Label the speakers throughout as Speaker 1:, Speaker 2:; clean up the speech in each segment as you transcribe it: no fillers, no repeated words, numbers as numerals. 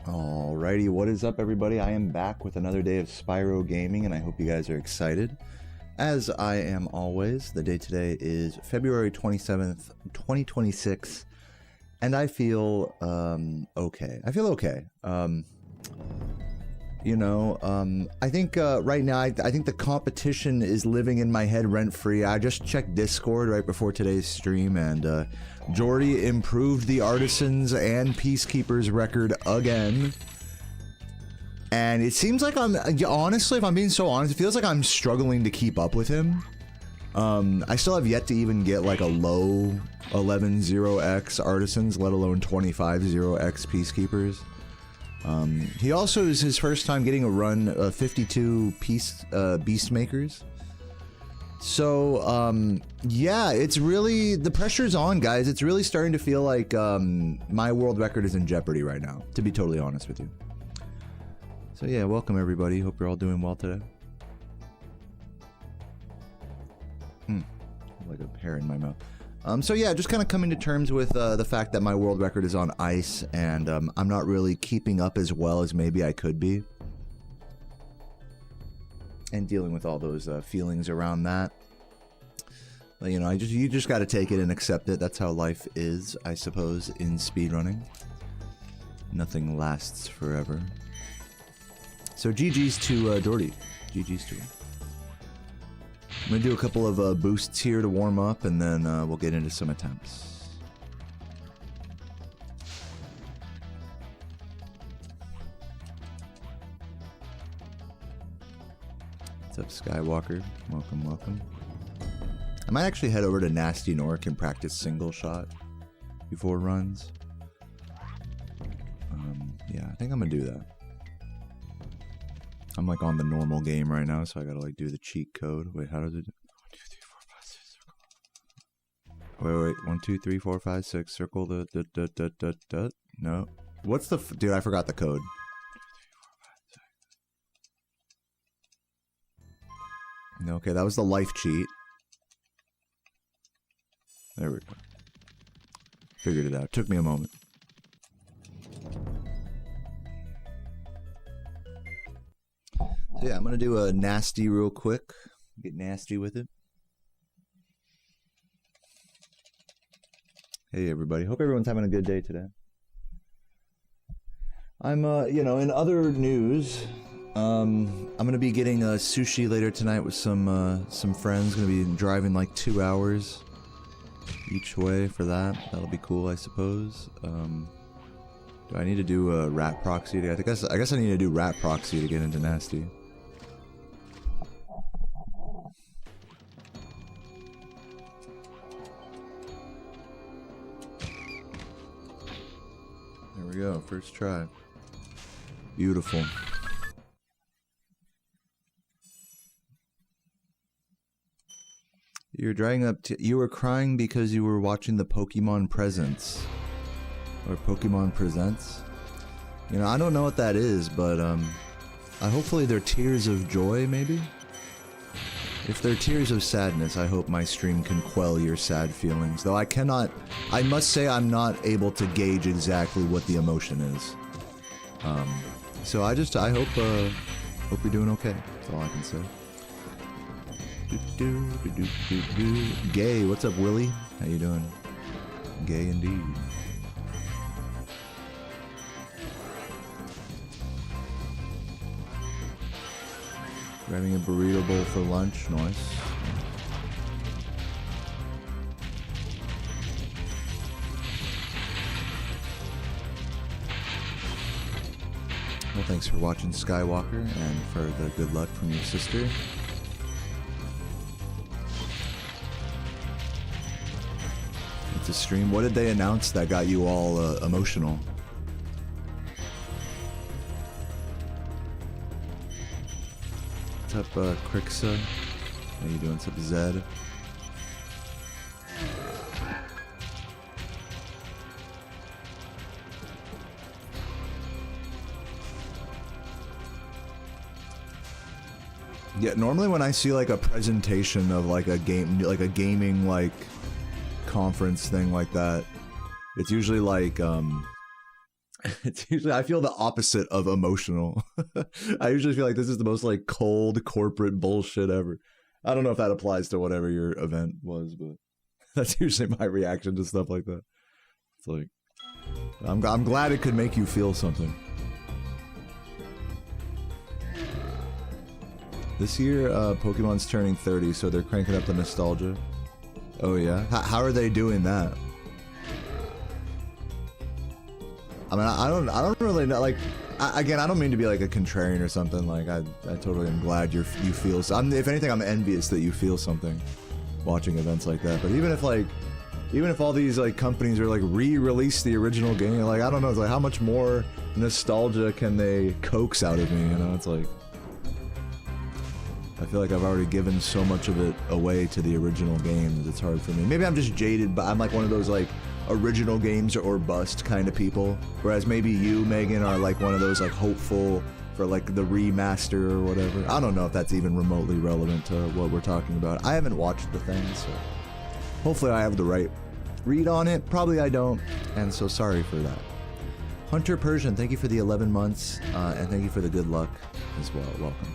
Speaker 1: Alrighty, what is up everybody? I am back with another day of Spyro gaming and I hope you guys are excited. As I am always, the day today is February 27th, 2026, and I feel okay. I feel okay. I think right now, I think the competition is living in my head rent-free. I just checked Discord right before today's stream, and Jordy improved the Artisans and Peacekeepers record again. And it seems like honestly, if I'm being so honest, it feels like I'm struggling to keep up with him. I still have yet to even get like a low 11-0x Artisans, let alone 25-0x Peacekeepers. He also is his first time getting a run of 52 Beastmakers. So, yeah, it's really, the pressure's on, guys. It's really starting to feel like, my world record is in jeopardy right now, to be totally honest with you. So yeah, welcome everybody. Hope you're all doing well today. Like a hair in my mouth. So yeah, just kind of coming to terms with the fact that my world record is on ice, and I'm not really keeping up as well as maybe I could be. And dealing with all those feelings around that. But, you know, you just got to take it and accept it. That's how life is, I suppose, in speedrunning. Nothing lasts forever. So GG's to Doherty. GG's to him. I'm gonna do a couple of boosts here to warm up, and then we'll get into some attempts. What's up, Skywalker? Welcome, welcome. I might actually head over to Nasty Nork and practice single shot before runs. Yeah, I think I'm gonna do that. I'm like on the normal game right now, so I gotta like do the cheat code. Wait, how does it do? 1, 2, 3, 4, 5, 6. Wait, 1, 2, 3, 4, 5, 6. Circle the no. What's the dude? I forgot the code. 1, 2, 3, 4, 5, 6. No, okay, that was the life cheat. There we go. Figured it out. Took me a moment. So yeah, I'm gonna do a nasty real quick. Get nasty with it. Hey everybody, hope everyone's having a good day today. I'm you know, in other news, I'm gonna be getting sushi later tonight with some friends. Gonna be driving like 2 hours each way for that. That'll be cool, I suppose. Do I need to do a rat proxy? I guess I need to do rat proxy to get into nasty. There we go, first try. Beautiful. You're dragging up you were crying because you were watching the Pokemon Presents. Or Pokemon Presents. You know, I don't know what that is, but hopefully they're tears of joy, maybe? If they're tears of sadness, I hope my stream can quell your sad feelings. Though I must say I'm not able to gauge exactly what the emotion is. So I hope you're doing okay. That's all I can say. Gay, what's up, Willie? How you doing? Gay indeed. Grabbing a burrito bowl for lunch, nice. Well, thanks for watching, Skywalker, and for the good luck from your sister. It's a stream. What did they announce that got you all emotional? What's up, Crixa? How you doing? What's up, Zed? Yeah, normally when I see like a presentation of like a game, like a gaming like conference thing like that, it's usually like It's usually, I feel the opposite of emotional. I usually feel like this is the most like cold corporate bullshit ever. I don't know if that applies to whatever your event was, but that's usually my reaction to stuff like that. It's like, I'm glad it could make you feel something. This year, Pokemon's turning 30, so they're cranking up the nostalgia. Oh yeah? How are they doing that? I mean, I don't really know, like, again, I don't mean to be like a contrarian or something, like, I totally am glad you feel, if anything, I'm envious that you feel something watching events like that, but even if all these, like, companies are, like, re-release the original game, like, I don't know, it's like, how much more nostalgia can they coax out of me, you know, it's like, I feel like I've already given so much of it away to the original game that it's hard for me. Maybe I'm just jaded, but I'm like one of those, like, original games or bust kind of people, whereas maybe you, Megan, are like one of those like hopeful for like the remaster or whatever. I don't know if that's even remotely relevant to what we're talking about. I haven't watched the thing, so hopefully I have the right read on it. Probably I don't, and so sorry for that. Hunter Persian, thank you for the 11 months, and thank you for the good luck as well. Welcome.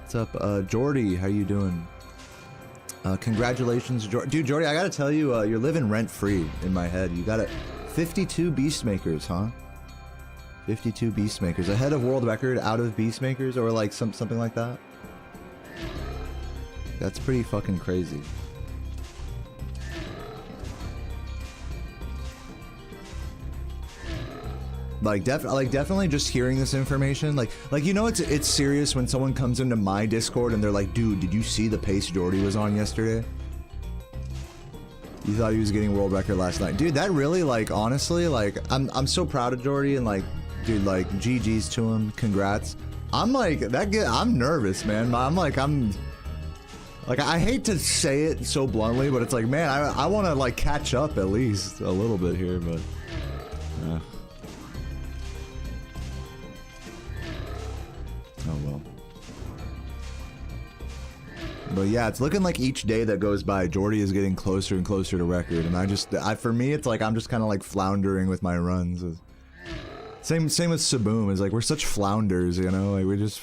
Speaker 1: What's up, Jordy? How you doing? Congratulations, dude, Jordy, I gotta tell you, you're living rent-free in my head. You got it. 52 Beastmakers, huh? 52 Beastmakers. Ahead of world record out of Beastmakers, or like something like that? That's pretty fucking crazy. Like definitely just hearing this information, like you know, it's serious when someone comes into my Discord and they're like, dude, did you see the pace Jordy was on yesterday? You thought he was getting world record last night, dude. That really, like, honestly, like, I'm so proud of Jordy, and like, dude, like, GG's to him, congrats. I'm like I'm nervous, man. I'm like I hate to say it so bluntly, but it's like, man, I want to like catch up at least a little bit here, but. Oh well. But yeah, it's looking like each day that goes by, Jordy is getting closer and closer to record, and for me, it's like I'm just kind of like floundering with my runs. Same with Saboom. It's like we're such flounders, you know. Like we're just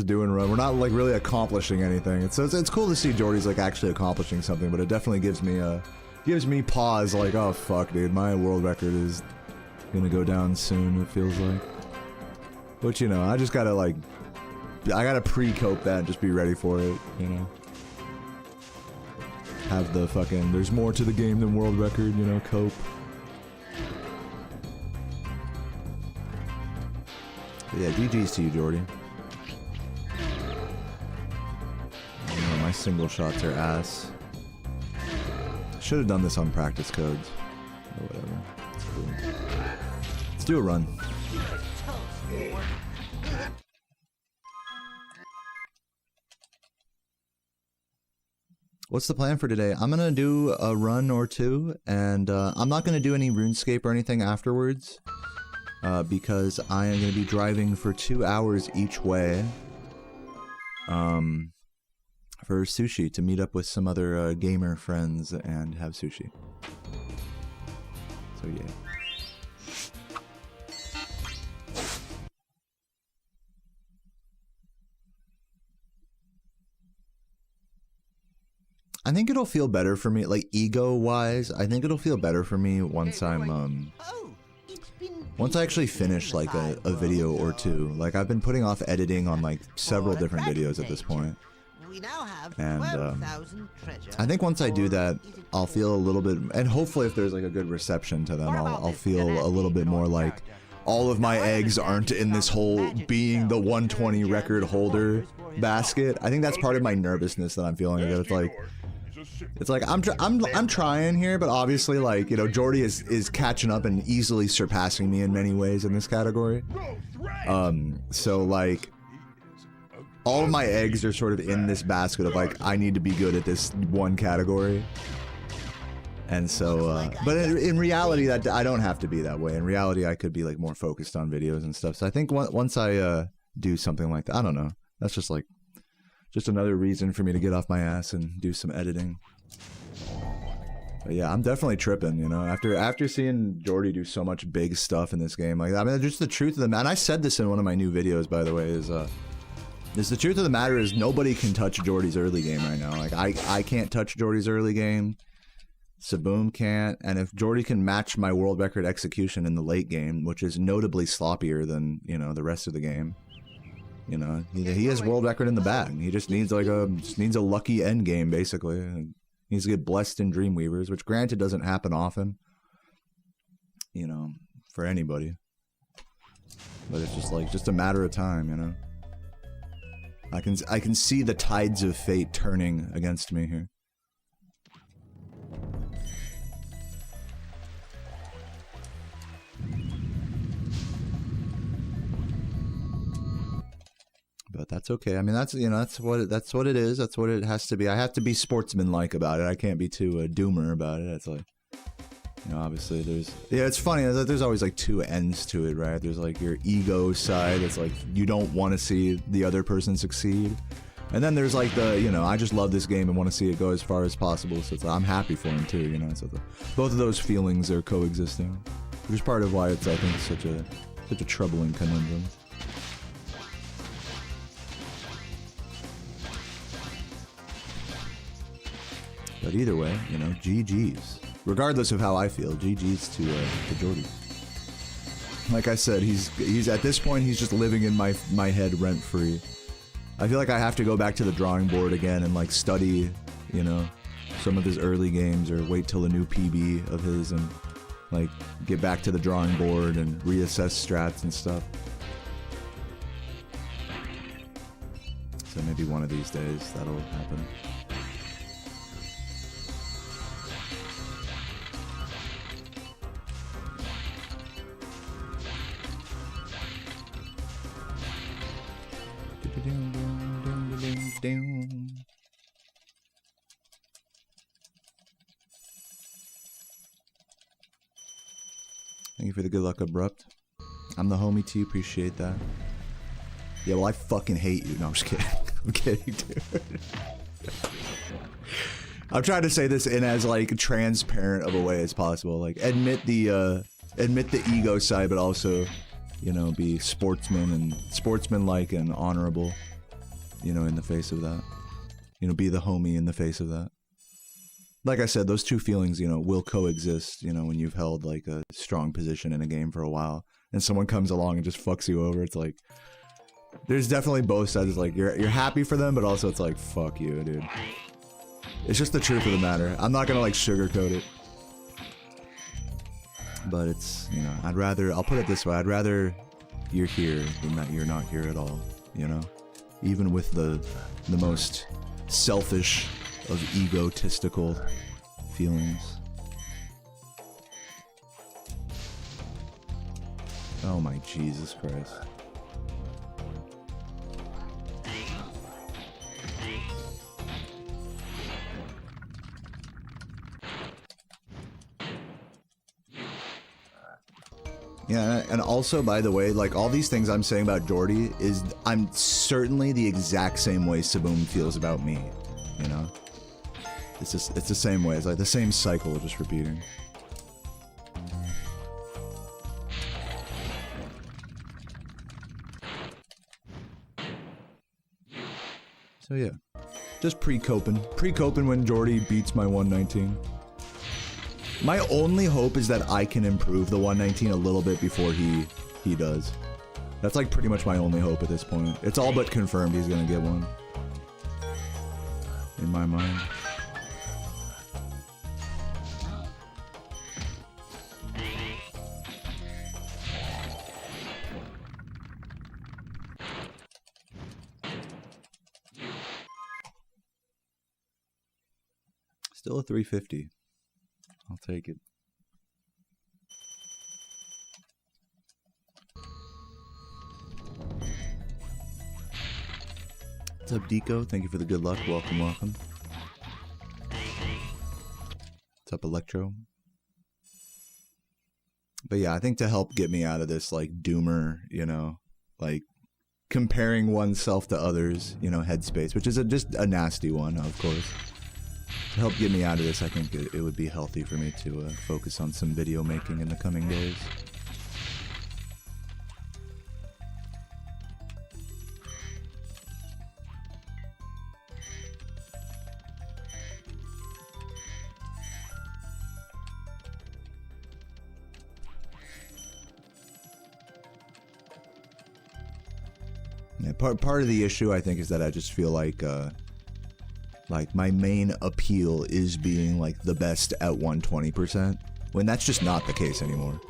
Speaker 1: doing run. We're not like really accomplishing anything. It's cool to see Jordy's like actually accomplishing something, but it definitely gives me pause. Like, oh fuck, dude, my world record is gonna go down soon. It feels like. But, you know, I just gotta, like, I gotta pre-cope that and just be ready for it, you know? Have the fucking, there's more to the game than world record, you know, cope. But yeah, GG's to you, Jordy. You know, my single shots are ass. Should have done this on practice codes. Or whatever. It's cool. Let's do a run. What's the plan for today? I'm gonna do a run or two, and I'm not gonna do any RuneScape or anything afterwards, because I am gonna be driving for 2 hours each way, for sushi, to meet up with some other gamer friends and have sushi. So yeah. I think it'll feel better for me, like ego-wise. I think it'll feel better for me once I'm once I actually finish like a video or two. Like I've been putting off editing on like several different videos at this point. And I think once I do that, I'll feel a little bit, and hopefully if there's like a good reception to them, I'll feel a little bit more like all of my eggs aren't in this whole being the 120 record holder basket. I think that's part of my nervousness that I'm feeling. It's like I'm trying here, but obviously, like, you know, Jordy is catching up and easily surpassing me in many ways in this category. So like, all of my eggs are sort of in this basket of like, I need to be good at this one category. And so, but in reality, that I don't have to be that way. In reality, I could be like more focused on videos and stuff. So I think once I do something like that, I don't know. That's just like, just another reason for me to get off my ass and do some editing. But yeah, I'm definitely tripping, you know, after seeing Jordy do so much big stuff in this game. Like, I mean, just the truth of the matter, and I said this in one of my new videos, by the way, is the truth of the matter is nobody can touch Jordy's early game right now. Like, I can't touch Jordy's early game. Saboom can't, and if Jordy can match my world record execution in the late game, which is notably sloppier than, you know, the rest of the game, you know, he has world record in the bag. He just needs like a lucky end game, basically. And he needs to get blessed in Dreamweavers, which granted doesn't happen often, you know, for anybody. But it's just a matter of time, you know. I can see the tides of fate turning against me here. But that's okay. I mean, that's, you know, that's what it is. That's what it has to be. I have to be sportsmanlike about it. I can't be too doomer about it. It's like, you know, obviously it's funny that there's always like two ends to it, right? There's like your ego side. It's like you don't want to see the other person succeed. And then there's like the, you know, I just love this game and want to see it go as far as possible. So it's like, I'm happy for him too, you know. So both of those feelings are coexisting, which is part of why it's, I think, such a troubling conundrum. But either way, you know, GG's. Regardless of how I feel, GG's to Jordy. Like I said, he's at this point, he's just living in my head rent free. I feel like I have to go back to the drawing board again and like study, you know, some of his early games, or wait till a new PB of his and like get back to the drawing board and reassess strats and stuff. So maybe one of these days that'll happen. Thank you for the good luck, Abrupt. I'm the homie to you, appreciate that. Yeah, well, I fucking hate you. No, I'm just kidding. I'm kidding, dude. I'm trying to say this in as, like, transparent of a way as possible. Like, admit the ego side, but also, you know, be sportsmanlike and honorable, you know, in the face of that. You know, be the homie in the face of that. Like I said, those two feelings, you know, will coexist, you know, when you've held, like, a strong position in a game for a while, and someone comes along and just fucks you over. It's like, there's definitely both sides. It's like, you're happy for them, but also it's like, fuck you, dude. It's just the truth of the matter. I'm not gonna, like, sugarcoat it. But it's, you know, I'll put it this way, I'd rather you're here than that you're not here at all, you know? Even with the most selfish of egotistical feelings. Oh my Jesus Christ. Yeah, and also, by the way, like, all these things I'm saying about Jordy is, I'm certainly the exact same way Saboom feels about me, you know? It's the same way. It's like the same cycle, just repeating. So yeah, just pre-coping when Jordy beats my 119. My only hope is that I can improve the 119 a little bit before he does. That's like pretty much my only hope at this point. It's all but confirmed he's gonna get one. In my mind. Still a 350. I'll take it. What's up, Deco? Thank you for the good luck. Welcome, welcome. What's up, Electro? But yeah, I think to help get me out of this, like, doomer, you know, like, comparing oneself to others, you know, headspace, which is just a nasty one, of course. to help get me out of this, I think it would be healthy for me to focus on some video making in the coming days. Yeah, part of the issue, I think, is that I just feel like my main appeal is being like the best at 120%, when that's just not the case anymore.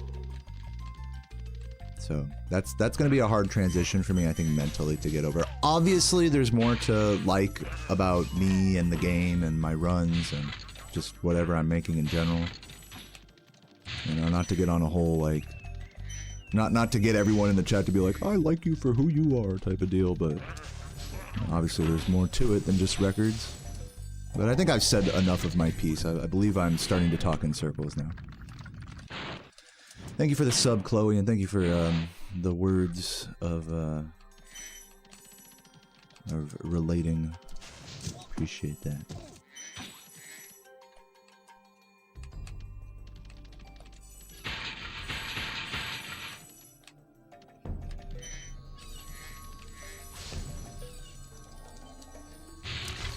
Speaker 1: So that's going to be a hard transition for me, I think, mentally to get over. Obviously, there's more to like about me and the game and my runs and just whatever I'm making in general. You know, not to get on a whole like. Not to get everyone in the chat to be like, I like you for who you are type of deal, but obviously there's more to it than just records. But I think I've said enough of my piece. I believe I'm starting to talk in circles now. Thank you for the sub, Chloe, and thank you for the words of relating. Appreciate that.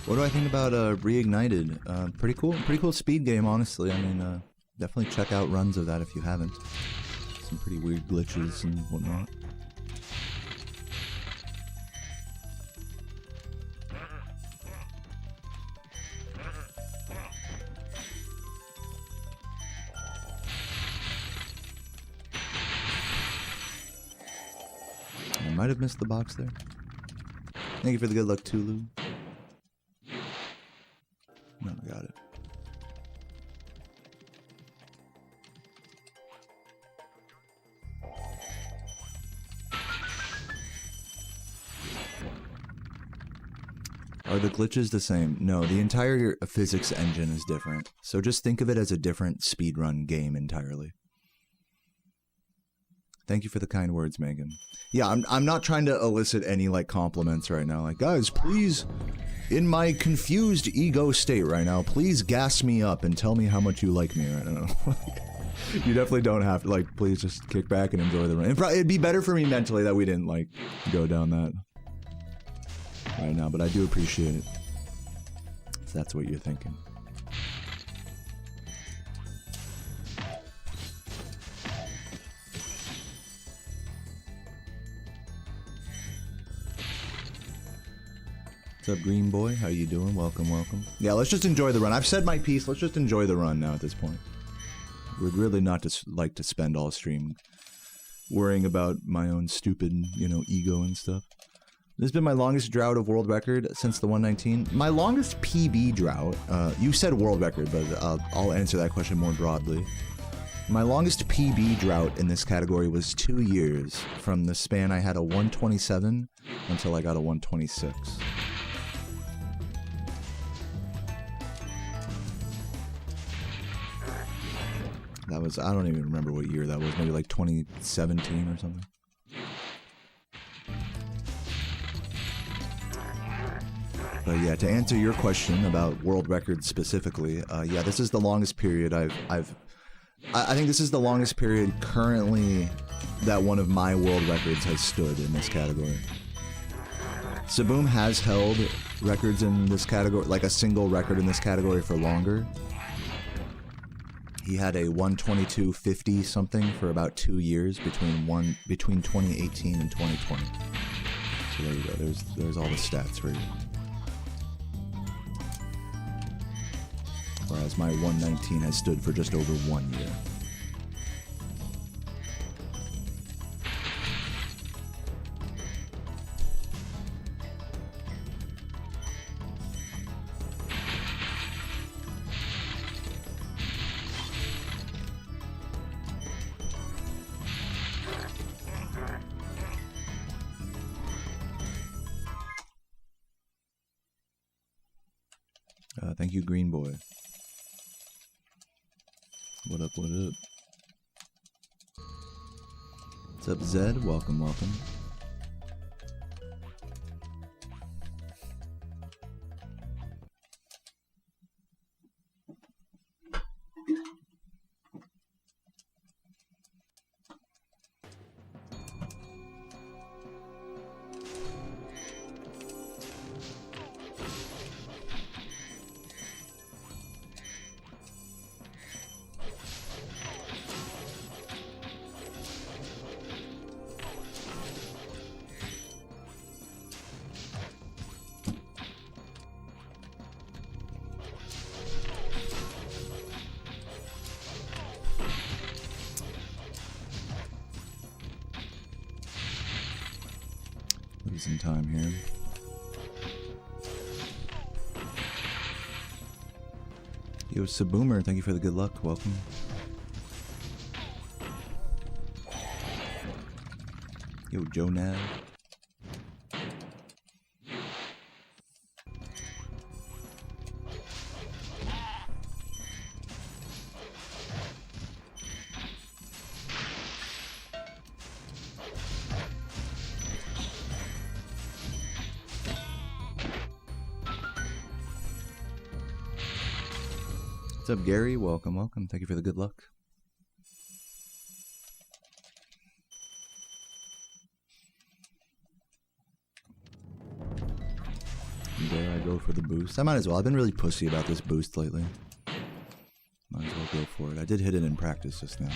Speaker 1: What do I think about Reignited? Pretty cool speed game, honestly. I mean, definitely check out runs of that if you haven't. Some pretty weird glitches and whatnot. I might have missed the box there. Thank you for the good luck, Tulu. No, I got it. Are the glitches the same? No, the entire physics engine is different. So just think of it as a different speedrun game entirely. Thank you for the kind words, Megan. Yeah, I'm not trying to elicit any like compliments right now. Like, guys, please, in my confused ego state right now, please gas me up and tell me how much you like me right now. You definitely don't have to, like, please just kick back and enjoy the run. It'd be better for me mentally that we didn't, like, go down that right now, but I do appreciate it, if that's what you're thinking. What's up, Green Boy? How you doing? Welcome, welcome. Yeah, let's just enjoy the run. I've said my piece. Let's just enjoy the run now at this point. Would really not just like to spend all stream worrying about my own stupid, you know, ego and stuff. This has been my longest drought of world record since the 119. My longest PB drought, you said world record, but I'll answer that question more broadly. My longest PB drought in this category was 2 years, from the span I had a 127 until I got a 126. That was, I don't even remember what year that was, maybe like 2017 or something. But yeah, to answer your question about world records specifically, yeah, this is the longest period I think this is the longest period currently that one of my world records has stood in this category. Saboom has held records in this category, like a single record in this category for longer. He had a 122.50 something for about 2 years between 2018 and 2020. So there you go. There's all the stats for you. Whereas my 119 has stood for just over 1 year. Thank you, Green Boy. What up, what up? What's up, Zed? Welcome, welcome. Losing time here. Yo, Saboomer, thank you for the good luck. Welcome. Yo, Joe Nav. What's up, Gary? Welcome, welcome. Thank you for the good luck. There I go for the boost. I might as well. I've been really pussy about this boost lately. Might as well go for it. I did hit it in practice just now.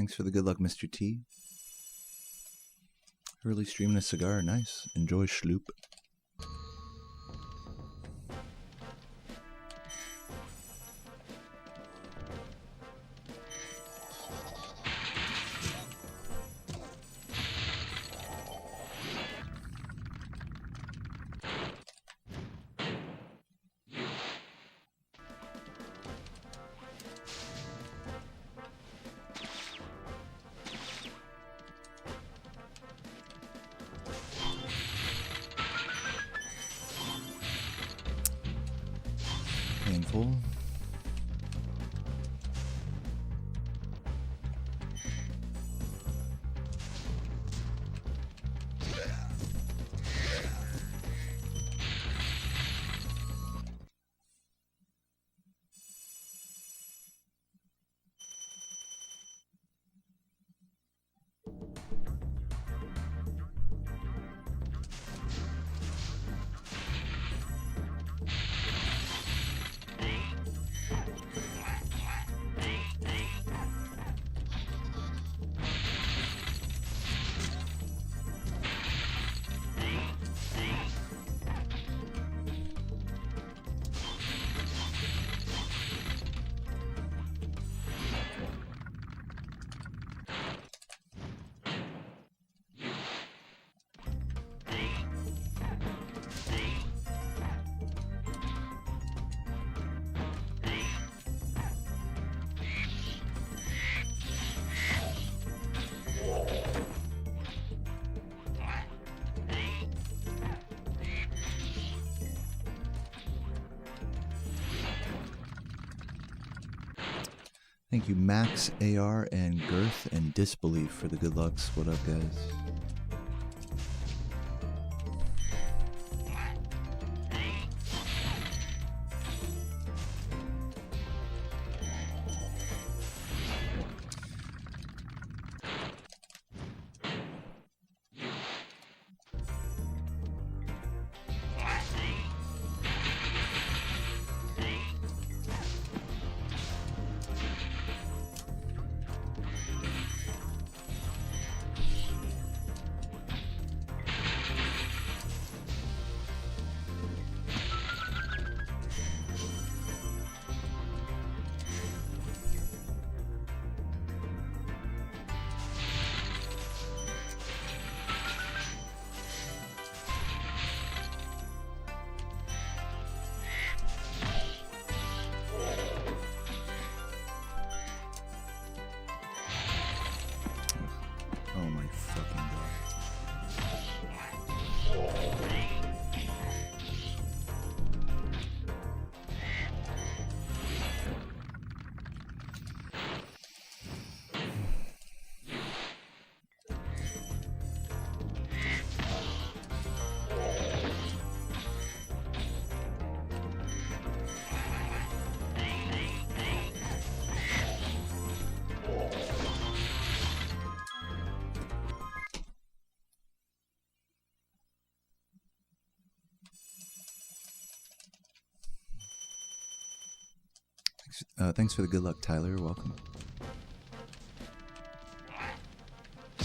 Speaker 1: Thanks for the good luck, Mr. T. Early streaming a cigar. Nice. Enjoy, Schloop. Thank you, Max, AR, and Girth, and Disbelief for the good lucks. What up, guys? Oh my fucking god. Thanks for the good luck, Tyler. Welcome. I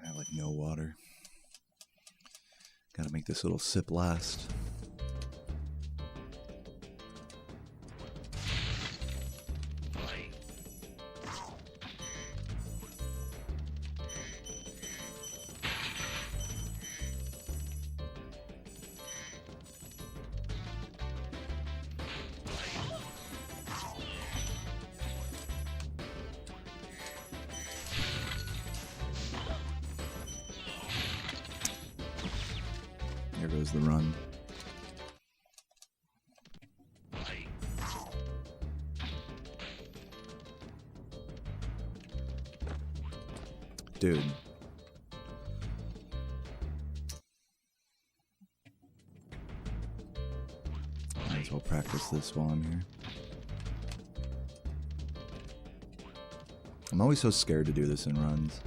Speaker 1: have like no water. Gotta make this little sip last. There goes the run. Dude. Might as well practice this while I'm here. I'm always so scared to do this in runs.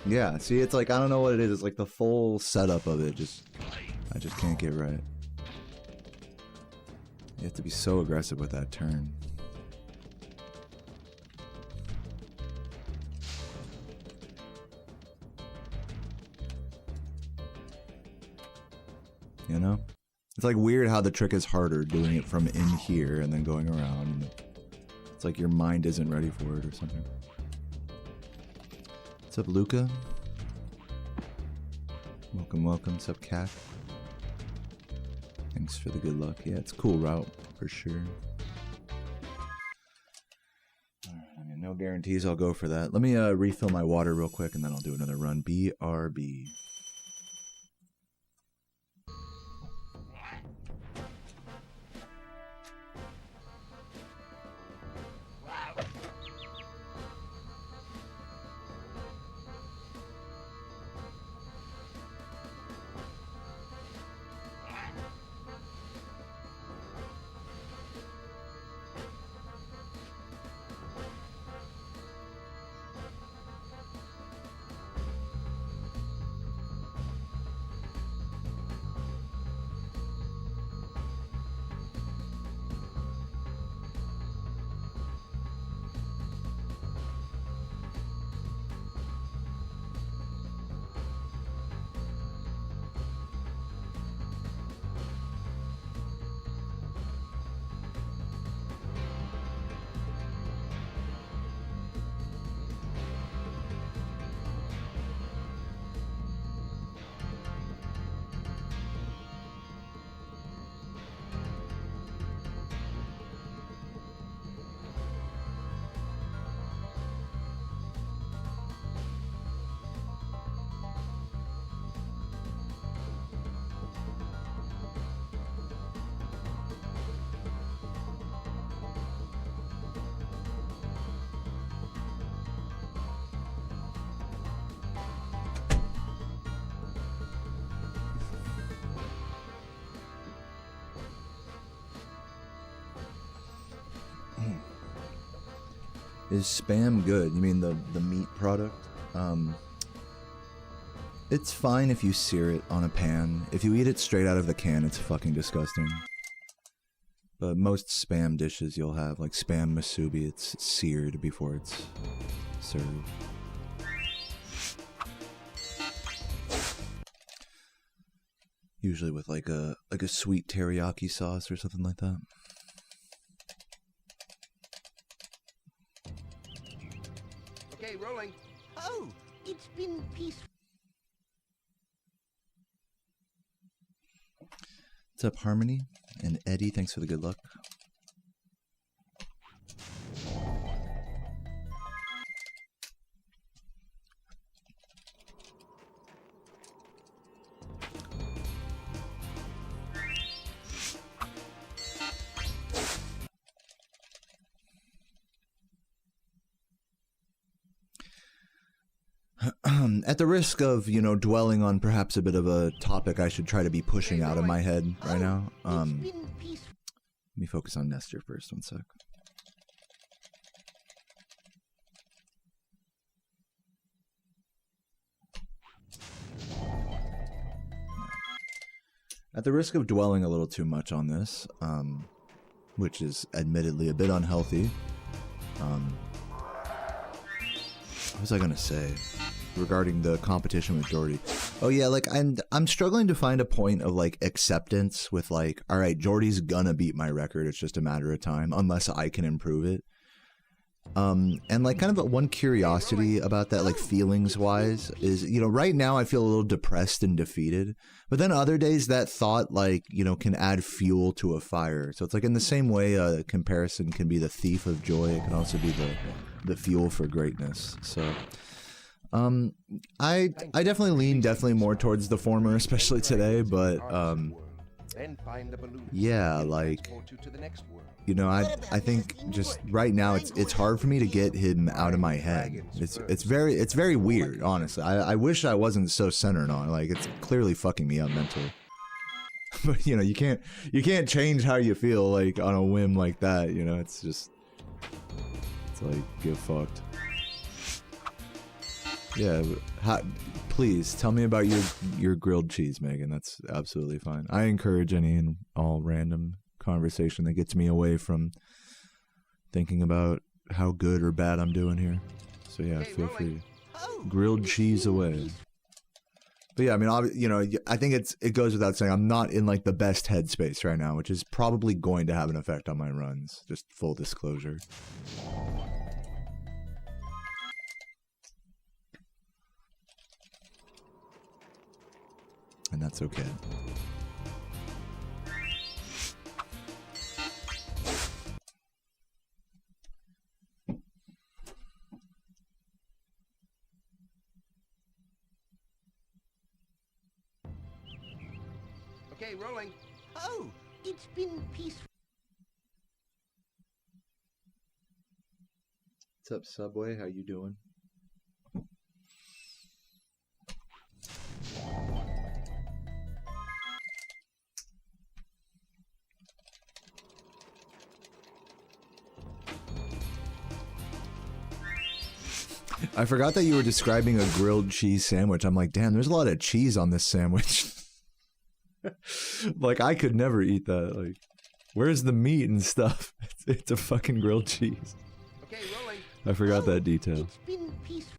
Speaker 1: Yeah, see, it's like, I don't know what it is. It's like the full setup of it, I just can't get right. You have to be so aggressive with that turn. You know? It's like weird how the trick is harder doing it from in here and then going around. It's like your mind isn't ready for it or something. What's up, Luca? Welcome, welcome. What's up, Cat? Thanks for the good luck. Yeah, it's a cool route for sure. I mean, no guarantees I'll go for that. Let me refill my water real quick and then I'll do another run. BRB. Is Spam good? You mean the meat product? It's fine if you sear it on a pan. If you eat it straight out of the can, it's fucking disgusting. But most Spam dishes you'll have, like Spam Masubi, it's seared before it's served. Usually with like a sweet teriyaki sauce or something like that.
Speaker 2: Okay, rolling. Oh, it's been peaceful.
Speaker 1: What's up, Harmony? And Eddie, thanks for the good luck. At the risk of, you know, dwelling on perhaps a bit of a topic I should try to be pushing out of my head right now, let me focus on Nestor first, one sec. At the risk of dwelling a little too much on this, which is admittedly a bit unhealthy, what was I gonna say regarding the competition with Jordy? Oh yeah, like I'm struggling to find a point of like acceptance with like, all right, Jordy's gonna beat my record. It's just a matter of time, unless I can improve it. And like kind of one curiosity about that, like feelings wise, is, you know, right now I feel a little depressed and defeated, but then other days that thought, like, you know, can add fuel to a fire. So it's like in the same way a comparison can be the thief of joy, it can also be the fuel for greatness. So I definitely lean more towards the former, especially today, but yeah, like, you know, I think just right now it's hard for me to get him out of my head. It's very weird, honestly. I wish I wasn't so centered on it. Like, it's clearly fucking me up mentally. But you know, you can't change how you feel like on a whim like that, you know. It's like, get fucked. Yeah, please tell me about your grilled cheese, Megan. That's absolutely fine. I encourage any and all random conversation that gets me away from thinking about how good or bad I'm doing here. So yeah, feel free. Grilled cheese away. But yeah, I mean, you know, I think it goes without saying I'm not in like the best headspace right now, which is probably going to have an effect on my runs. Just full disclosure. And that's okay.
Speaker 2: Okay, rolling. Oh, it's been peaceful.
Speaker 1: What's up, Subway? How you doing? I forgot that you were describing a grilled cheese sandwich. I'm like, damn, there's a lot of cheese on this sandwich. Like, I could never eat that. Like, where's the meat and stuff? It's a fucking grilled cheese.
Speaker 2: Okay, rolling.
Speaker 1: I forgot that detail.
Speaker 2: It's been peaceful.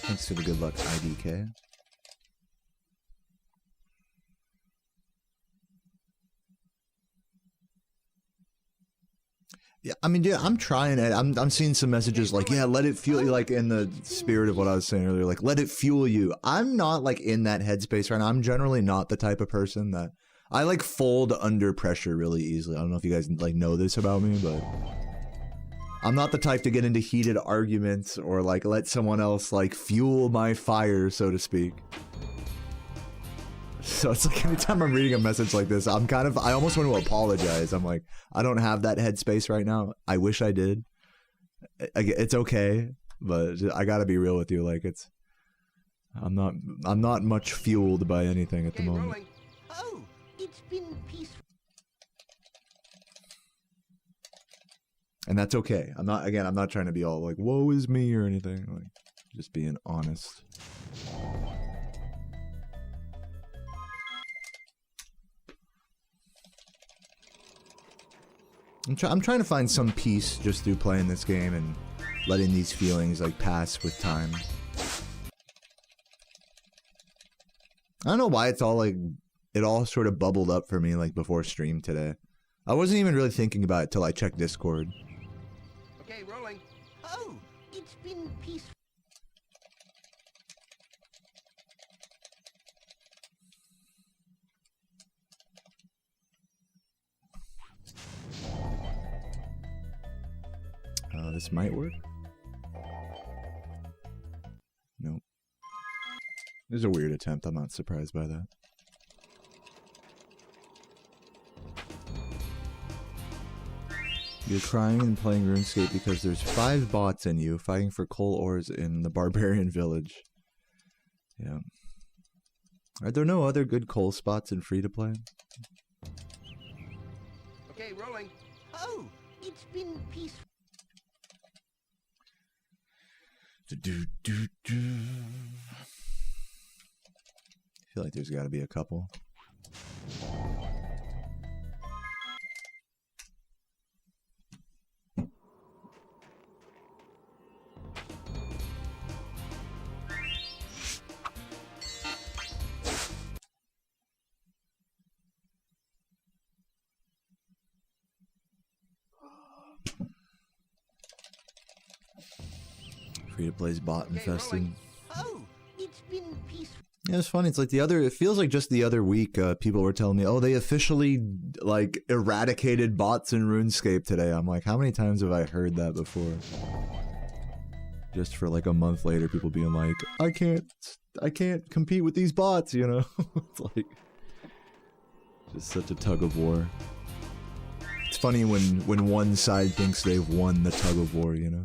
Speaker 1: Thanks for the good luck, IDK. Yeah, I mean, dude, I'm trying it. I'm seeing some messages like, yeah, let it fuel you, like in the spirit of what I was saying earlier, like, let it fuel you. I'm not like in that headspace right now. I'm generally not the type of person that I like fold under pressure really easily. I don't know if you guys like know this about me, but I'm not the type to get into heated arguments or like let someone else like fuel my fire, so to speak. So it's like anytime I'm reading a message like this, I almost want to apologize. I'm like, I don't have that headspace right now. I wish I did. It's okay, but I gotta be real with you. Like I'm not much fueled by anything at the moment.
Speaker 2: Rolling. Oh, it's been peaceful.
Speaker 1: And that's okay. I'm not trying to be all like, woe is me or anything. Like, just being honest. I'm trying to find some peace just through playing this game and letting these feelings like pass with time. I don't know why it's all like, it all sort of bubbled up for me like before stream today. I wasn't even really thinking about it till I checked Discord.
Speaker 2: Okay, rolling. Oh, it's been peaceful.
Speaker 1: This might work. Nope. This is a weird attempt. I'm not surprised by that. You're crying and playing RuneScape because there's 5 bots in you fighting for coal ores in the barbarian village. Yeah. Are there no other good coal spots in free-to-play?
Speaker 2: Okay, rolling. Oh, it's been peaceful.
Speaker 1: I feel like there's got to be a couple. Free-to-play's bot infested.
Speaker 2: Oh, it's been peaceful.
Speaker 1: Yeah, it's funny. It's like it feels like just the other week, people were telling me, oh, they officially, like, eradicated bots in RuneScape today. I'm like, how many times have I heard that before? Just for, like, a month later, people being like, I can't compete with these bots, you know? It's like, just such a tug of war. It's funny when one side thinks they've won the tug of war, you know?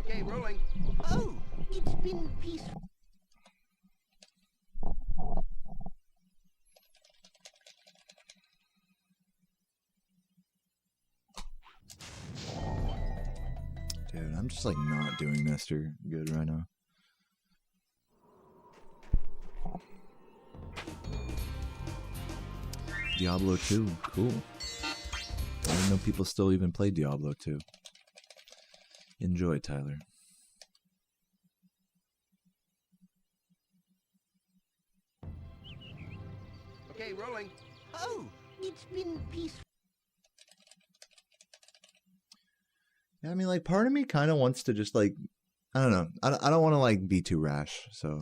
Speaker 2: Okay, rolling. Oh, it's been peaceful.
Speaker 1: Dude, I'm just like not doing Nestor good right now. Diablo 2, cool. I didn't know people still even play Diablo 2. Enjoy, Tyler.
Speaker 2: Okay, rolling. Oh, it's been peaceful.
Speaker 1: Yeah, I mean, like, part of me kind of wants to just, like, I don't know. I don't want to, like, be too rash, so...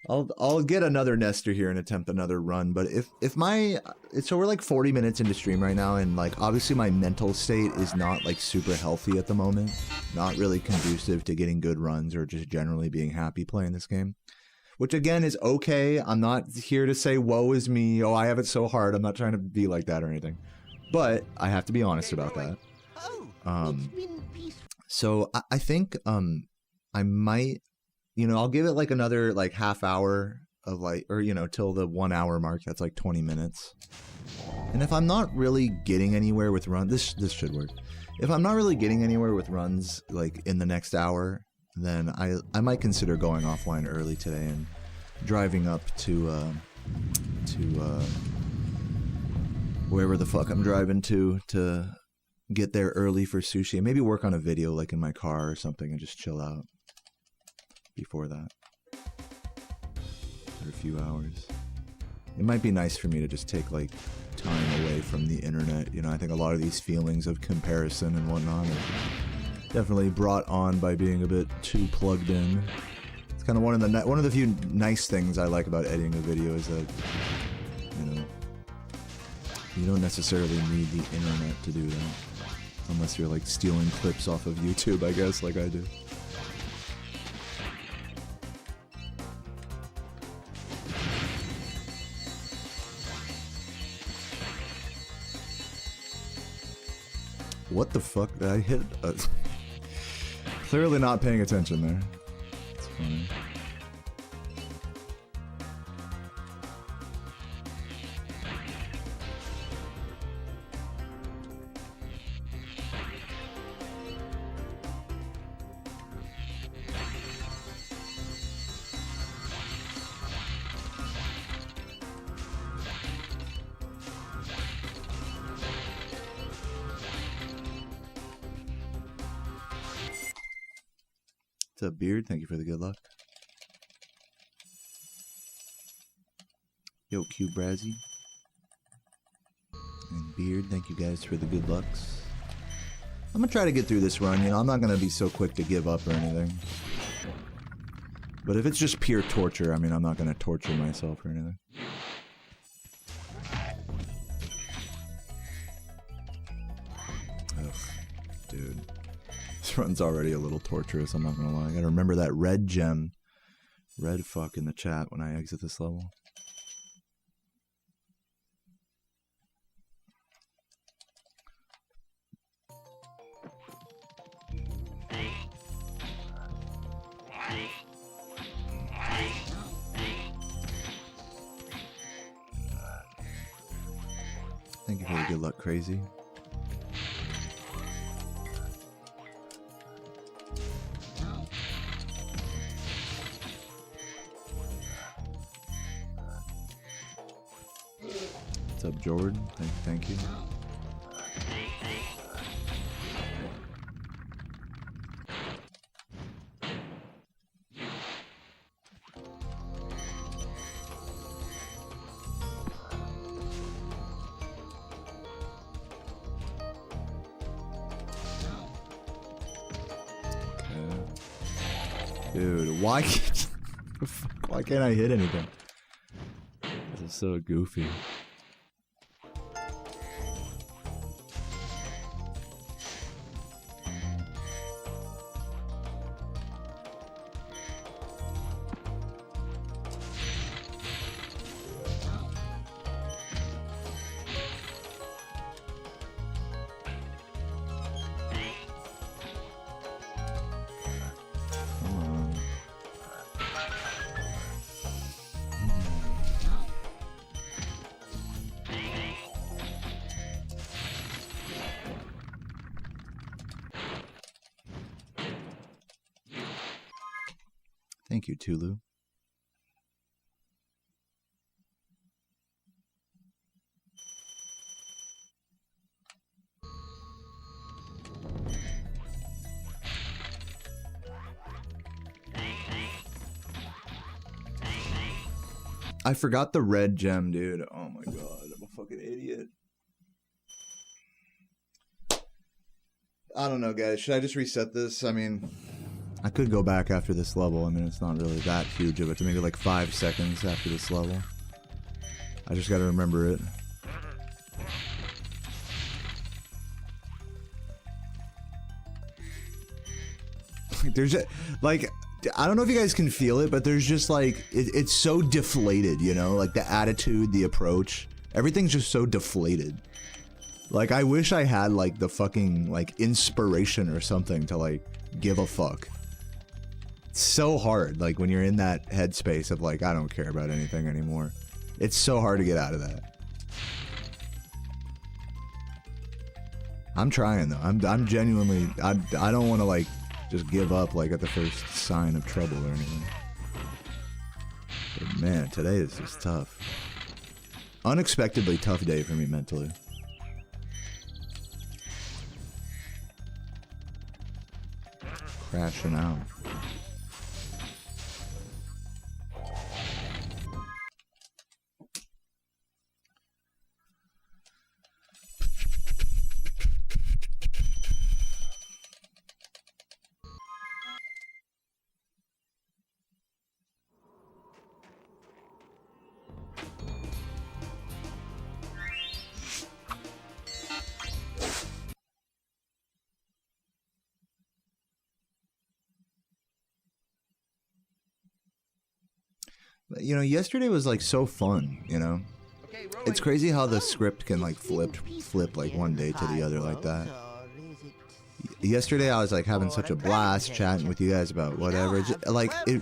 Speaker 1: I'll get another Nestor here and attempt another run, but if my... So we're, like, 40 minutes into stream right now, and, like, obviously my mental state is not, like, super healthy at the moment. Not really conducive to getting good runs or just generally being happy playing this game. Which, again, is okay. I'm not here to say, woe is me, oh, I have it so hard. I'm not trying to be like that or anything. But I have to be honest about that. So I think I might, you know, I'll give it like another like half hour of like, or you know, till the 1 hour mark. That's like 20 minutes. And if I'm not really getting anywhere with runs, this should work. If I'm not really getting anywhere with runs like in the next hour, then I might consider going offline early today and driving up to wherever the fuck I'm driving to get there early for sushi and maybe work on a video like in my car or something and just chill out before that for a few hours. It might be nice for me to just take like time away from the internet. You know, I think a lot of these feelings of comparison and whatnot are definitely brought on by being a bit too plugged in. It's kind of one of the few nice things I like about editing a video is that, you know, You don't necessarily need the internet to do that. Unless you're like stealing clips off of YouTube, I guess, like I do. What the fuck did I hit? Clearly not paying attention there. It's funny. What's up, Beard? Thank you for the good luck. Yo, Q Brazzy. And Beard, thank you guys for the good lucks. I'm gonna try to get through this run, you know, I'm not gonna be so quick to give up or anything. But if it's just pure torture, I mean, I'm not gonna torture myself or anything. Ugh, dude. This run's already a little torturous, I'm not gonna lie. I gotta remember that red gem. Red fuck in the chat when I exit this level. Thank you for the good luck, Crazy. What's up, Jordan? Thank you. Dude, why can't I hit anything? This is so goofy. Thank you, Tulu. I forgot the red gem, dude. Oh my god, I'm a fucking idiot. I don't know, guys. Should I just reset this? I mean, I could go back after this level. I mean, it's not really that huge of it. Maybe like 5 seconds after this level. I just gotta remember it. There's just, like, I don't know if you guys can feel it, but there's just like, it's so deflated, you know? Like the attitude, the approach. Everything's just so deflated. Like, I wish I had like the fucking like inspiration or something to like give a fuck. So hard, like when you're in that headspace of like, I don't care about anything anymore. It's so hard to get out of that. I'm trying though. I'm genuinely, I don't want to like just give up like at the first sign of trouble or anything. But man, today is just tough. Unexpectedly tough day for me mentally. Crashing out. You know, yesterday was like so fun, you know?
Speaker 2: Okay, rolling.
Speaker 1: It's crazy how the script can like flip like one day to the other like that. Yesterday I was like having such a blast chatting with you guys about whatever. Just, like it,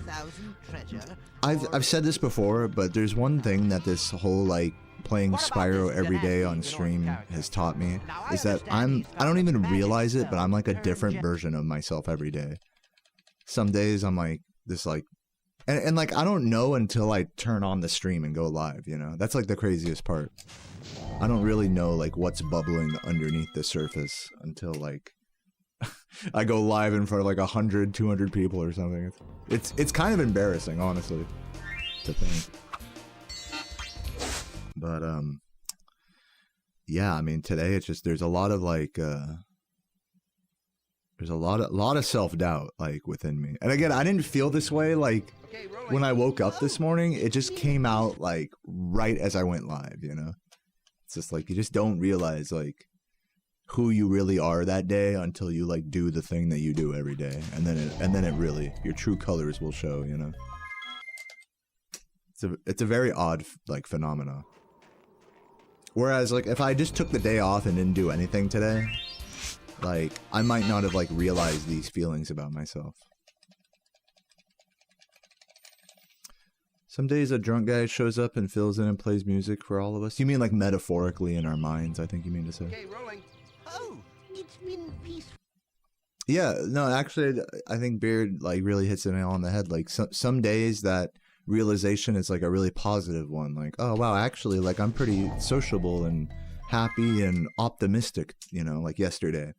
Speaker 1: I've said this before, but there's one thing that this whole like playing Spyro every day on stream has taught me is that I don't even realize it, but I'm like a different version of myself every day. Some days I'm like this like and like I don't know until I turn on the stream and go live, you know. That's like the craziest part. I don't really know like what's bubbling underneath the surface until like I go live in front of like 100, 200 people or something. It's kind of embarrassing, honestly, to think. But yeah, I mean today it's just there's a lot of like there's a lot of self-doubt like within me. And again, I didn't feel this way like when I woke up this morning. It just came out like right as I went live, you know. It's just like you just don't realize like who you really are that day until you like do the thing that you do every day, and then it really your true colors will show, you know. It's a very odd like phenomena. Whereas like if I just took the day off and didn't do anything today, like I might not have like realized these feelings about myself. Some days a drunk guy shows up and fills in and plays music for all of us. You mean like metaphorically in our minds, I think you mean to say.
Speaker 2: Okay, rolling. Oh, it's been peaceful.
Speaker 1: Yeah, no, actually, I think Beard like really hits the nail on the head. Like some days that realization is like a really positive one. Like, oh wow, actually, like I'm pretty sociable and happy and optimistic. You know, like yesterday,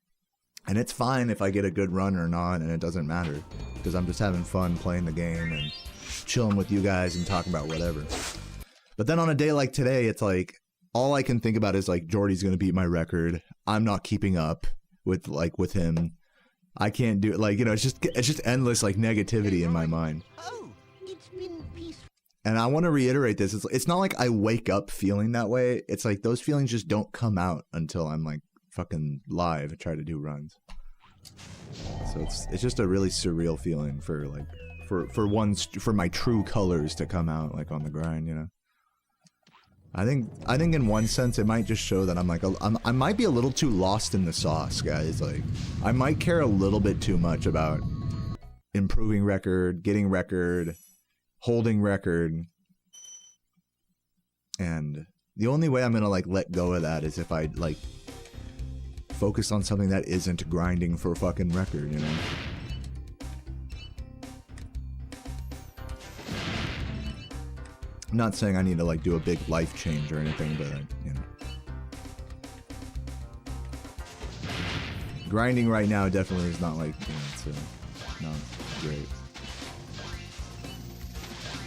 Speaker 1: and it's fine if I get a good run or not, and it doesn't matter because I'm just having fun playing the game and chilling with you guys and talking about whatever. But then on a day like today, it's like all I can think about is like Jordy's gonna beat my record. I'm not keeping up with him. I can't do it. Like, you know, it's just endless like negativity in my mind.
Speaker 2: Oh, it's been peaceful.
Speaker 1: And I want to reiterate this. It's not like I wake up feeling that way. It's like those feelings just don't come out until I'm like fucking live and try to do runs. So it's just a really surreal feeling for like for my true colors to come out like on the grind, you know. I think in one sense it might just show that I'm like I might be a little too lost in the sauce, guys. Like I might care a little bit too much about improving record, getting record, holding record, and the only way I'm gonna like let go of that is if I like focus on something that isn't grinding for fucking record, you know. I'm not saying I need to like do a big life change or anything, but you know, grinding right now definitely is not like, you know, it's not great.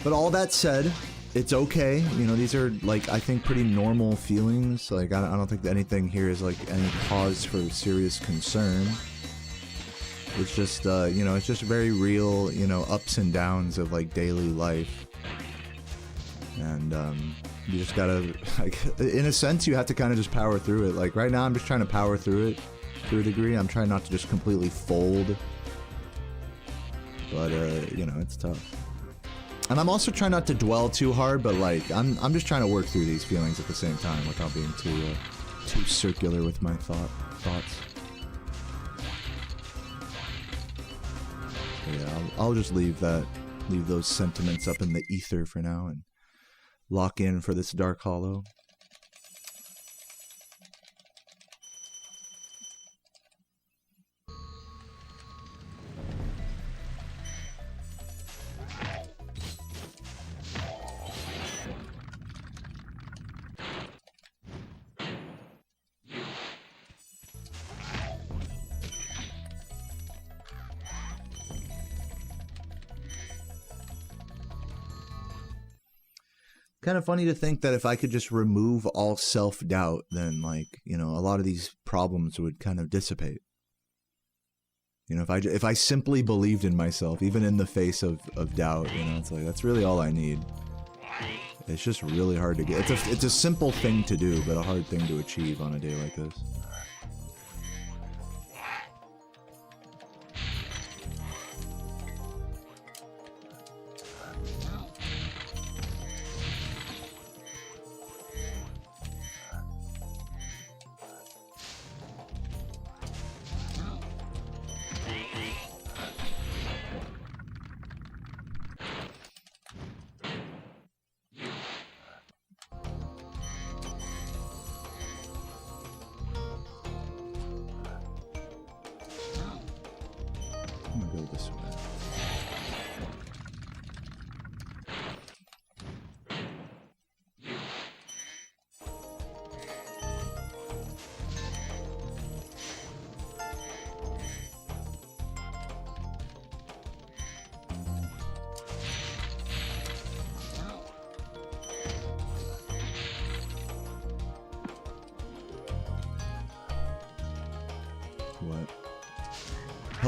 Speaker 1: But all that said, it's okay. You know, these are like I think pretty normal feelings. Like I don't think that anything here is like any cause for serious concern. It's just you know, it's just very real, you know, ups and downs of like daily life. And you just gotta, like, in a sense, you have to kind of just power through it. Like right now, I'm just trying to power through it to a degree. I'm trying not to just completely fold, but you know, it's tough. And I'm also trying not to dwell too hard. But like, I'm just trying to work through these feelings at the same time without being too circular with my thoughts. But yeah, I'll just leave those sentiments up in the ether for now and lock in for this Dark Hollow. Kind of funny to think that if I could just remove all self-doubt, then like, you know, a lot of these problems would kind of dissipate. You know, if I simply believed in myself, even in the face of doubt, you know, it's like that's really all I need. It's just really hard to get. It's a simple thing to do, but a hard thing to achieve on a day like this.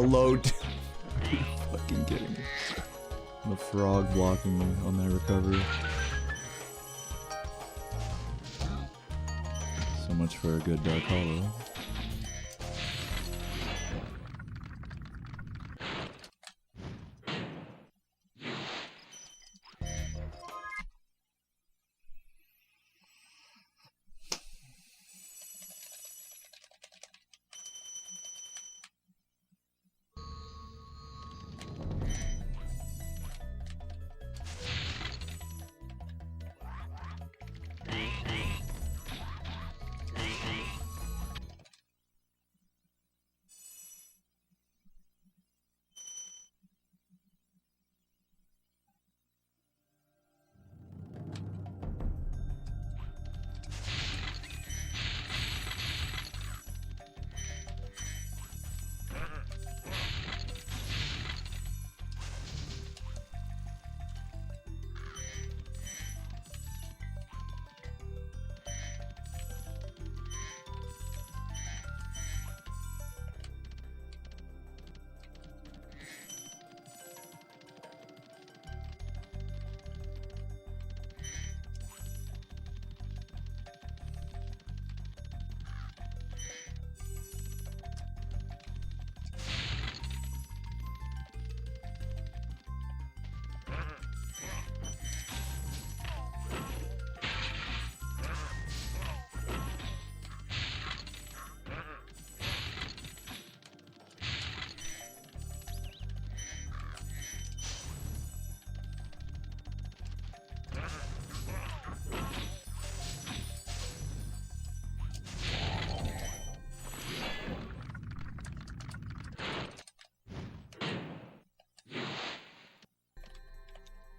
Speaker 1: Hello. Are you fucking kidding me? The frog blocking me on my recovery. So much for a good Dark Hollow.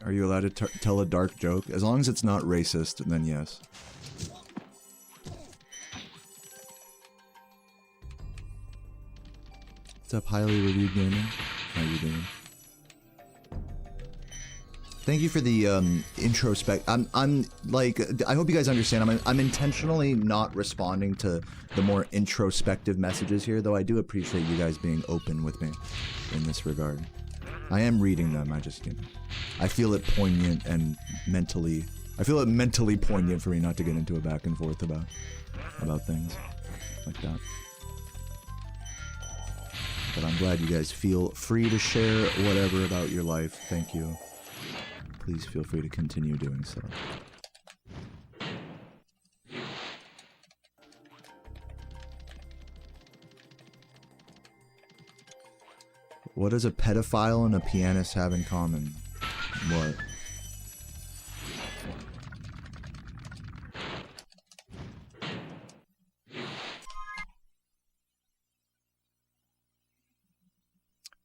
Speaker 1: Are you allowed to tell a dark joke? As long as it's not racist, then yes. What's up, highly reviewed gaming? How you doing? Thank you for the introspect. I'm like, I hope you guys understand. I'm intentionally not responding to the more introspective messages here, though I do appreciate you guys being open with me in this regard. I am reading them. I just, you know, I feel it poignant and mentally. I feel it mentally poignant for me not to get into a back and forth about things like that. But I'm glad you guys feel free to share whatever about your life. Thank you. Please feel free to continue doing so. What does a pedophile and a pianist have in common? What?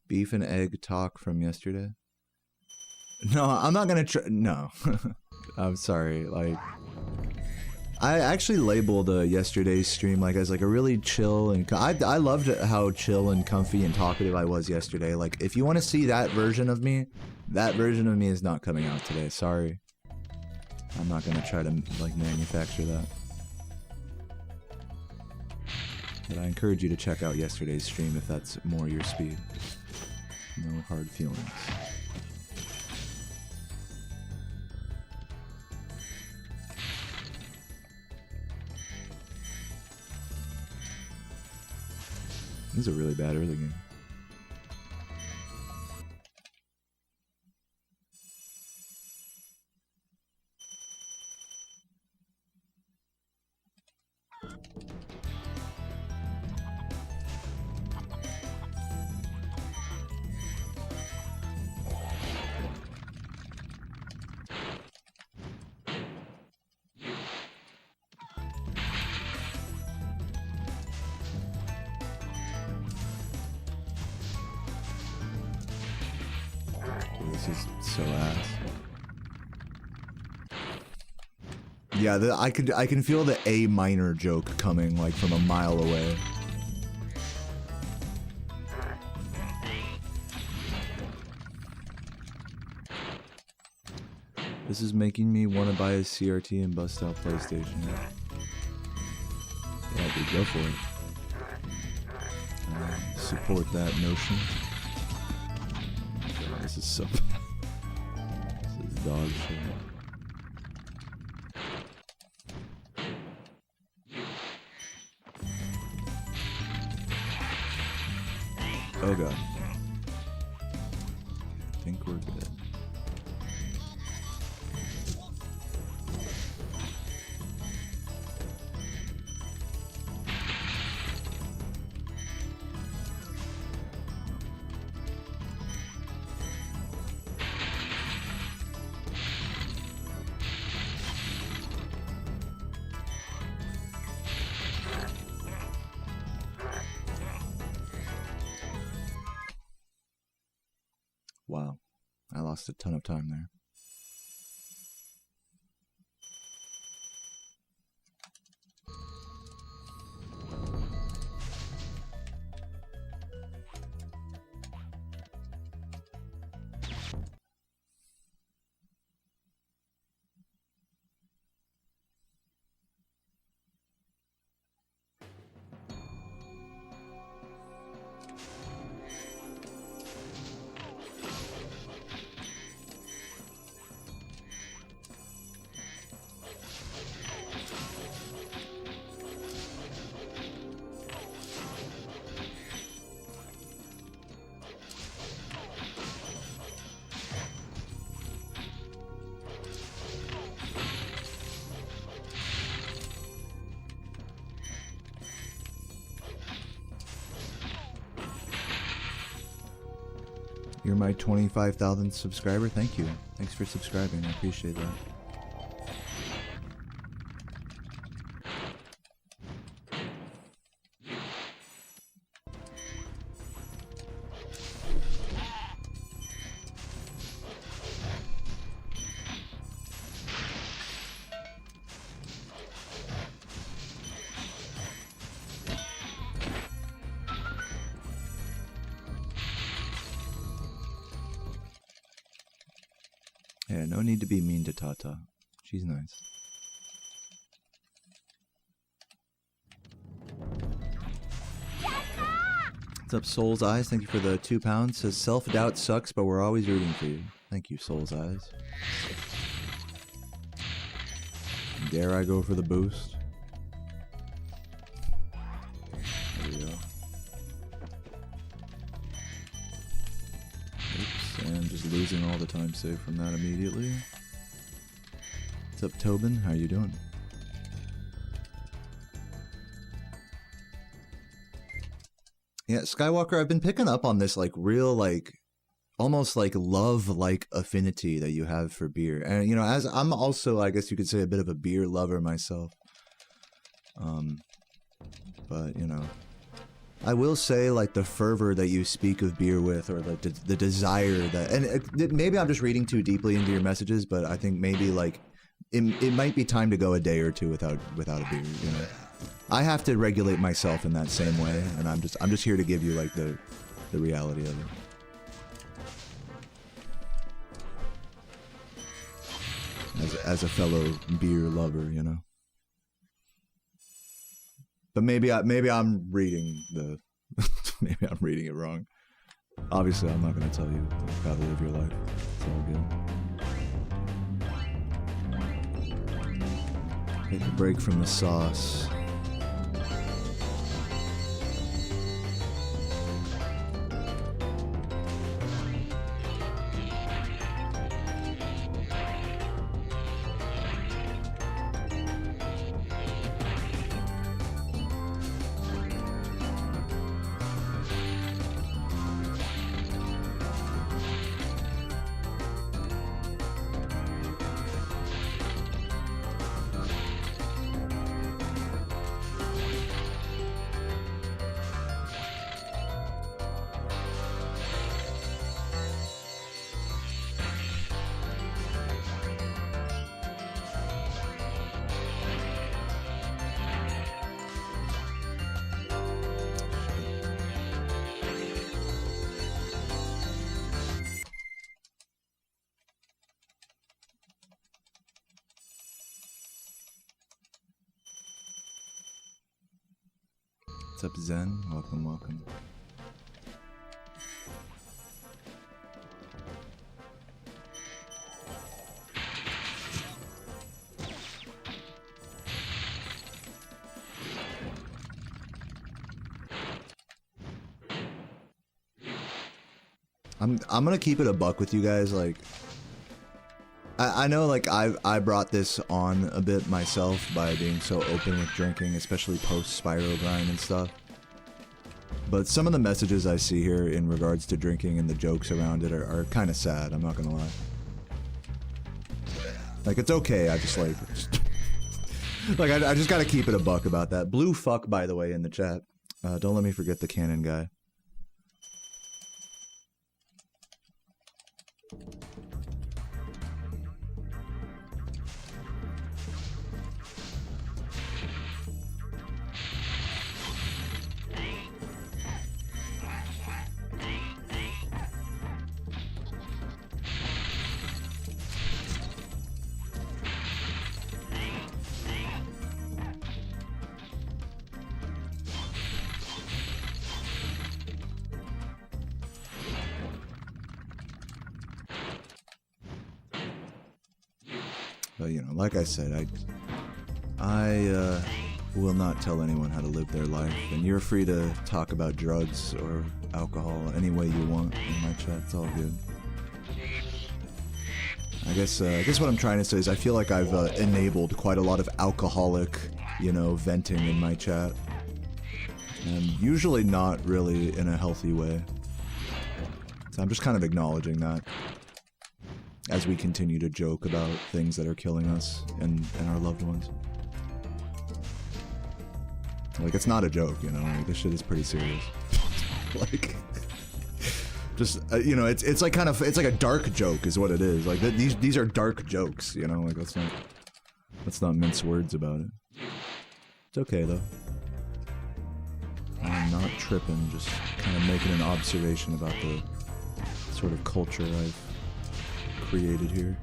Speaker 1: Beef and egg talk from yesterday? No, I'm not gonna try. No. I'm sorry. Like, I actually labeled yesterday's stream like as like a really chill and I loved how chill and comfy and talkative I was yesterday. Like, if you want to see that version of me is not coming out today. Sorry. I'm not gonna try to like manufacture that. But I encourage you to check out yesterday's stream if that's more your speed. No hard feelings. This is a really bad early game. This is so ass. Yeah, I can feel the A minor joke coming like from a mile away. This is making me want to buy a CRT and bust out PlayStation. Yeah, dude, go for it. support that notion. God, this is so bad. This is dog shit. Oh god. I think we're good. Wow, I lost a ton of time there. You're my 25,000th subscriber. Thank you. Thanks for subscribing. I appreciate that. Yeah, no need to be mean to Tata. She's nice. What's up, Soul's Eyes? Thank you for the £2. Says self-doubt sucks, but we're always rooting for you. Thank you, Soul's Eyes. Dare I go for the boost? There we go. Oops, and just losing all the time save from that immediately. What's up, Tobin? How you doing? Yeah, Skywalker, I've been picking up on this, like, real, like, almost, like, love-like affinity that you have for beer. And, you know, as I'm also, I guess you could say, a bit of a beer lover myself. But, you know, I will say, like, the fervor that you speak of beer with, or like the desire that, and maybe I'm just reading too deeply into your messages, but I think maybe, like, it might be time to go a day or two without a beer, you know. I have to regulate myself in that same way, and I'm just here to give you, like, the reality of it. As a fellow beer lover, you know. But maybe I'm reading maybe I'm reading it wrong. Obviously, I'm not going to tell you how to live your life. It's all good. Take a break from the sauce. What's up, Zen? Welcome, welcome. I'm gonna keep it a buck with you guys. Like, I know, like, I brought this on a bit myself by being so open with drinking, especially post Spyro grind and stuff. But some of the messages I see here in regards to drinking and the jokes around it are kind of sad. I'm not gonna lie. Like, it's okay. I just like, like, I just gotta keep it a buck about that. Blue fuck, by the way, in the chat. Don't let me forget the cannon guy. But, you know, like I said, I will not tell anyone how to live their life, and you're free to talk about drugs or alcohol any way you want in my chat. It's all good. I guess what I'm trying to say is I feel like I've enabled quite a lot of alcoholic, you know, venting in my chat, and usually not really in a healthy way. So I'm just kind of acknowledging that as we continue to joke about things that are killing us and our loved ones. Like, it's not a joke, you know, like, this shit is pretty serious. Like, just, you know, it's like kind of, it's like a dark joke is what it is. Like, these are dark jokes, you know, like, let's not mince words about it. It's okay, though. I'm not tripping, just kind of making an observation about the sort of culture I've created here.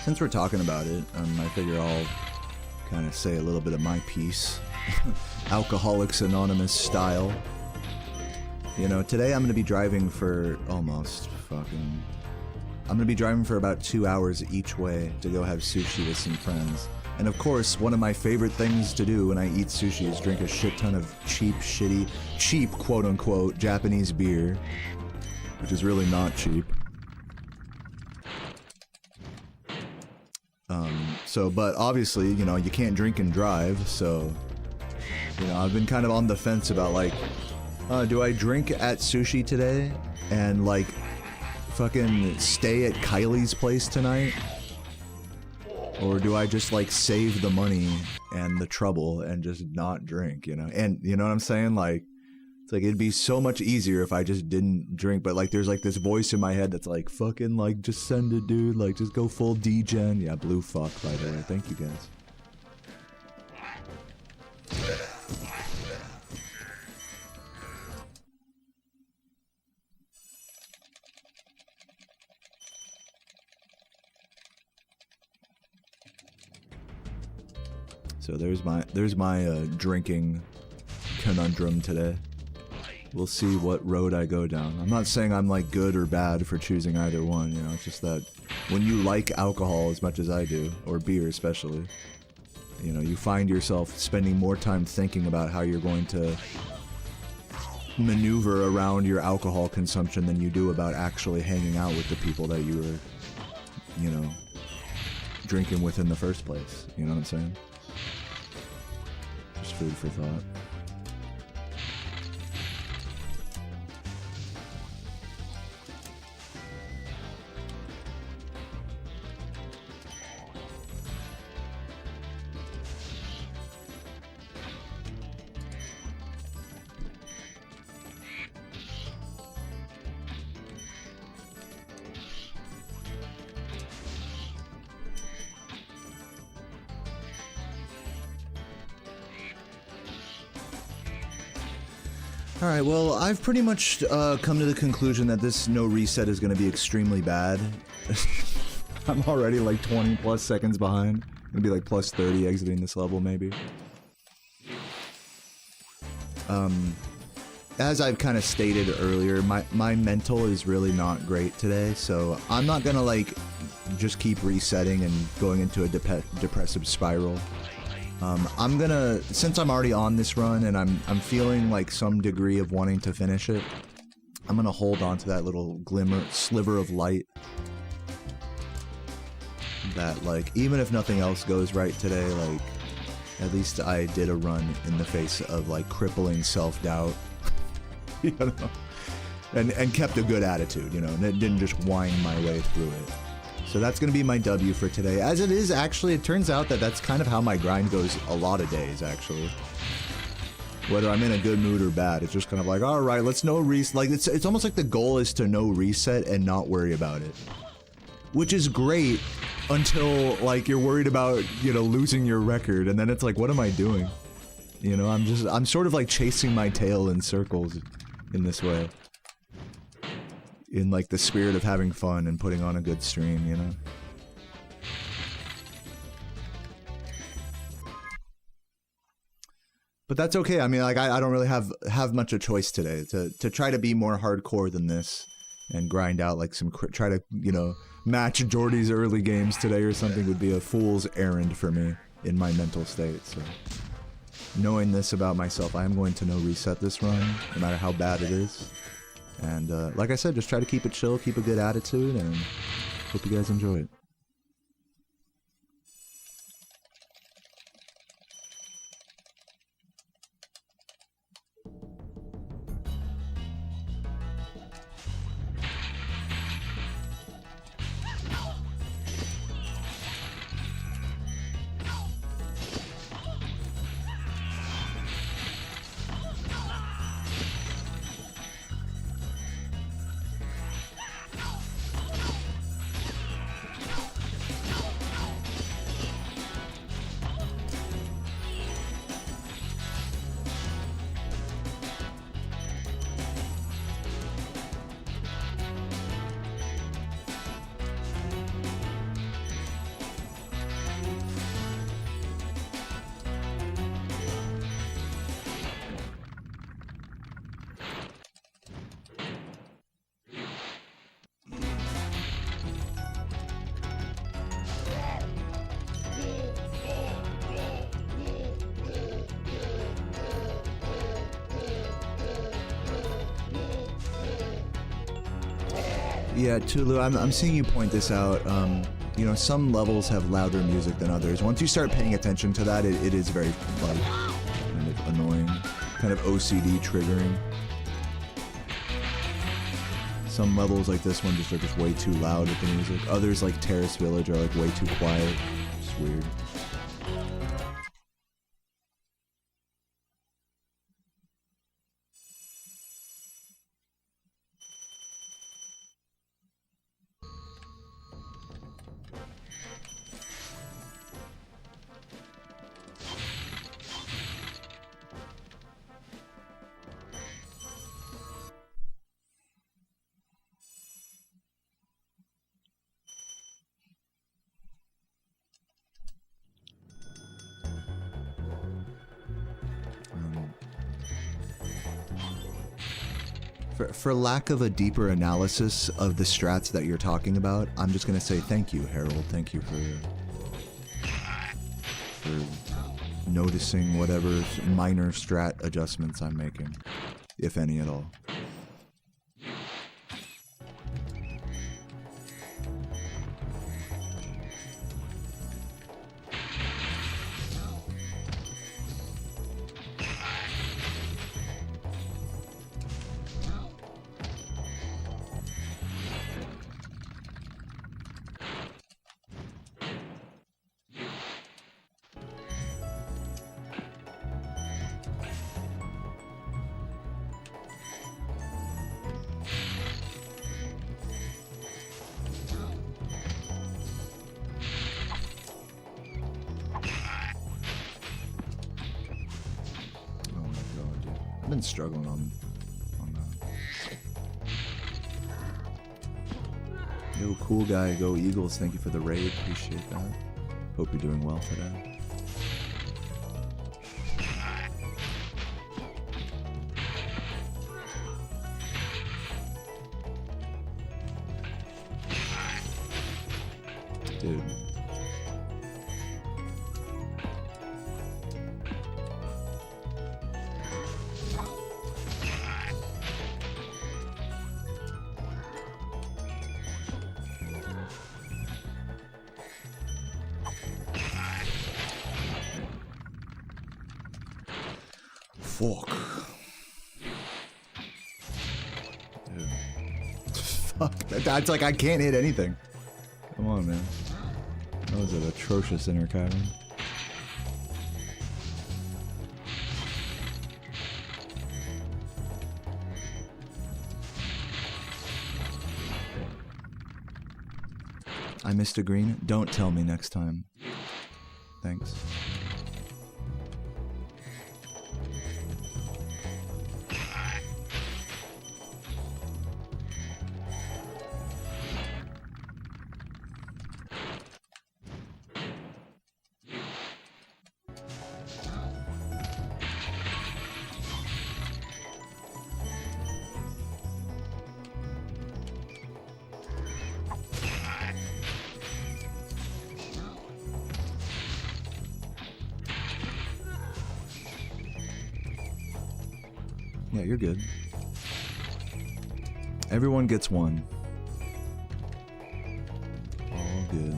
Speaker 1: Since we're talking about it, I figure I'll kind of say a little bit of my piece. Alcoholics Anonymous style. You know, today I'm going to be driving for I'm going to be driving for about 2 hours each way to go have sushi with some friends. And of course, one of my favorite things to do when I eat sushi is drink a shit ton of cheap quote-unquote Japanese beer, which is really not cheap. But obviously, you know, you can't drink and drive, so, you know, I've been kind of on the fence about, like, do I drink at sushi today and, like, fucking stay at Kylie's place tonight? Or do I just, like, save the money and the trouble and just not drink, you know? And, you know what I'm saying? Like, it's like, it'd be so much easier if I just didn't drink, but, like, there's, like, this voice in my head that's like, fucking, like, just send it, dude. Like, just go full D-gen. Yeah, blue fuck, by the way. Thank you, guys. So there's my drinking conundrum today. We'll see what road I go down. I'm not saying I'm, like, good or bad for choosing either one, you know, it's just that when you like alcohol as much as I do, or beer especially, you know, you find yourself spending more time thinking about how you're going to maneuver around your alcohol consumption than you do about actually hanging out with the people that you were, you know, drinking with in the first place. You know what I'm saying? Just food for thought. Alright, well, I've pretty much come to the conclusion that this no reset is going to be extremely bad. I'm already like 20 plus seconds behind. Gonna be like plus 30 exiting this level, maybe. As I've kind of stated earlier, my mental is really not great today, so I'm not gonna like just keep resetting and going into a depressive spiral. I'm gonna, since I'm already on this run and I'm feeling like some degree of wanting to finish it, I'm gonna hold on to that little sliver of light. That like, even if nothing else goes right today, like, at least I did a run in the face of like crippling self-doubt. You know? And kept a good attitude, you know, and it didn't just whine my way through it. So that's going to be my W for today. As it is, actually, it turns out that that's kind of how my grind goes a lot of days, actually. Whether I'm in a good mood or bad, it's just kind of like, alright, let's no reset. Like, it's almost like the goal is to no reset and not worry about it. Which is great until, like, you're worried about, you know, losing your record, and then it's like, what am I doing? You know, I'm sort of like chasing my tail in circles in this way. In like the spirit of having fun and putting on a good stream, you know? But that's okay. I mean, like, I don't really have much a choice today to try to be more hardcore than this and grind out like some, try to, you know, match Jordy's early games today or something would be a fool's errand for me in my mental state, so. Knowing this about myself, I am going to no reset this run, no matter how bad it is. And like I said, just try to keep it chill, keep a good attitude, and hope you guys enjoy it. Yeah, Tulu, I'm seeing you point this out. You know, some levels have louder music than others. Once you start paying attention to that, it is very, like, kind of annoying, kind of OCD triggering. Some levels like this one just are just way too loud with the music. Others, like Terrace Village, are like way too quiet. It's weird. For lack of a deeper analysis of the strats that you're talking about, I'm just gonna say thank you, Harold. Thank you for noticing whatever minor strat adjustments I'm making, if any at all. I've been struggling on Yo, cool guy, go Eagles. Thank you for the raid. Appreciate that. Hope you're doing well today. Dude. Fuck. Dude. Fuck. That's like I can't hit anything. Come on, man. That was an atrocious inner cavern. I missed a green. Don't tell me next time. Thanks. Yeah, you're good. Everyone gets one. All good.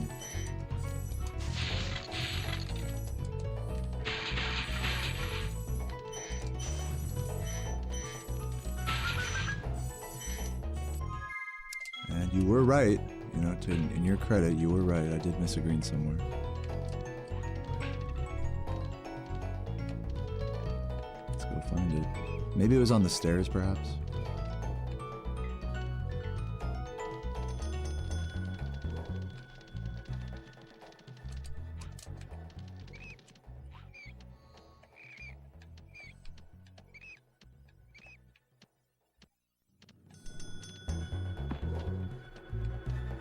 Speaker 1: And you were right. You know, in your credit, you were right. I did miss a green somewhere. Let's go find it. Maybe it was on the stairs, perhaps.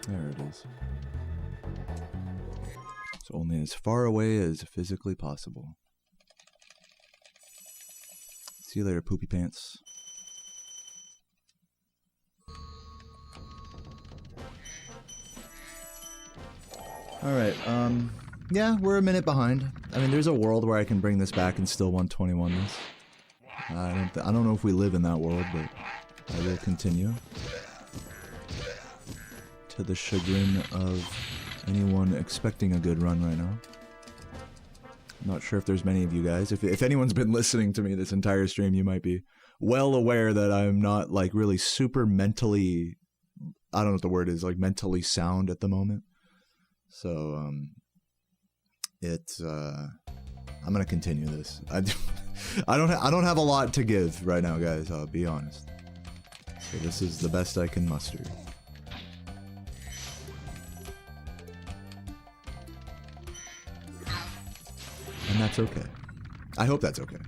Speaker 1: There it is. It's only as far away as physically possible. See you later, poopy pants. Alright, yeah, we're a minute behind. I mean, there's a world where I can bring this back and still 121 this. I don't know if we live in that world, but I will continue. To the chagrin of anyone expecting a good run right now. I'm not sure if there's many of you guys. If anyone's been listening to me this entire stream, you might be well aware that I'm not like really super mentally, I don't know what the word is, like mentally sound at the moment. So I'm gonna continue this. I don't have a lot to give right now, guys. I'll be honest. So this is the best I can muster. And that's okay. I hope that's okay.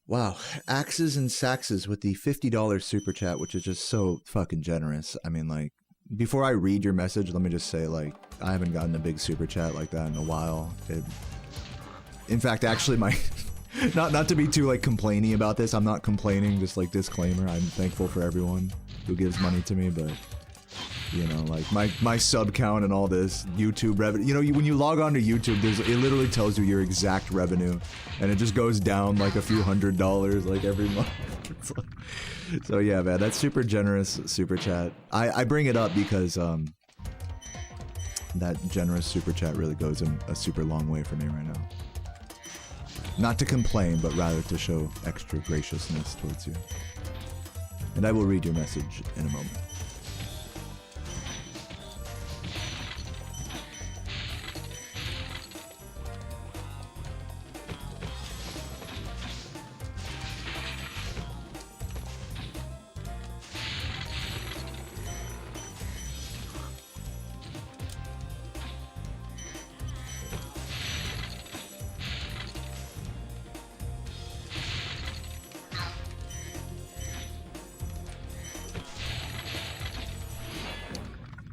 Speaker 1: Wow, Axes and Saxes with the $50 super chat, which is just so fucking generous. I mean, like, before I read your message, let me just say, like, I haven't gotten a big super chat like that in a while. In fact, actually, my not to be too like complainy about this, I'm not complaining. Just like disclaimer, I'm thankful for everyone who gives money to me, but you know, like my sub count and all this YouTube revenue. You know, when you log on to YouTube, it literally tells you your exact revenue, and it just goes down like a few $100 like every month. So yeah, man, that's super generous super chat. I bring it up because that generous super chat really goes a super long way for me right now. Not to complain, but rather to show extra graciousness towards you. And I will read your message in a moment.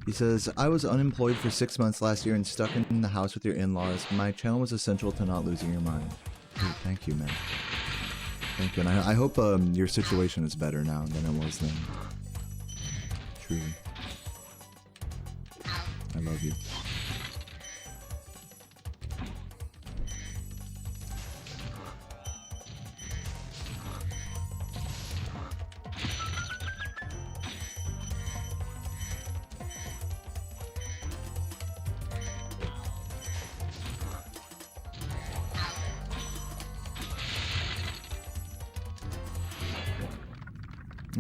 Speaker 1: He says, I was unemployed for 6 months last year and stuck in the house with your in-laws. My channel was essential to not losing your mind. Dude, thank you, man. Thank you. And I hope your situation is better now than it was then. Truly. I love you.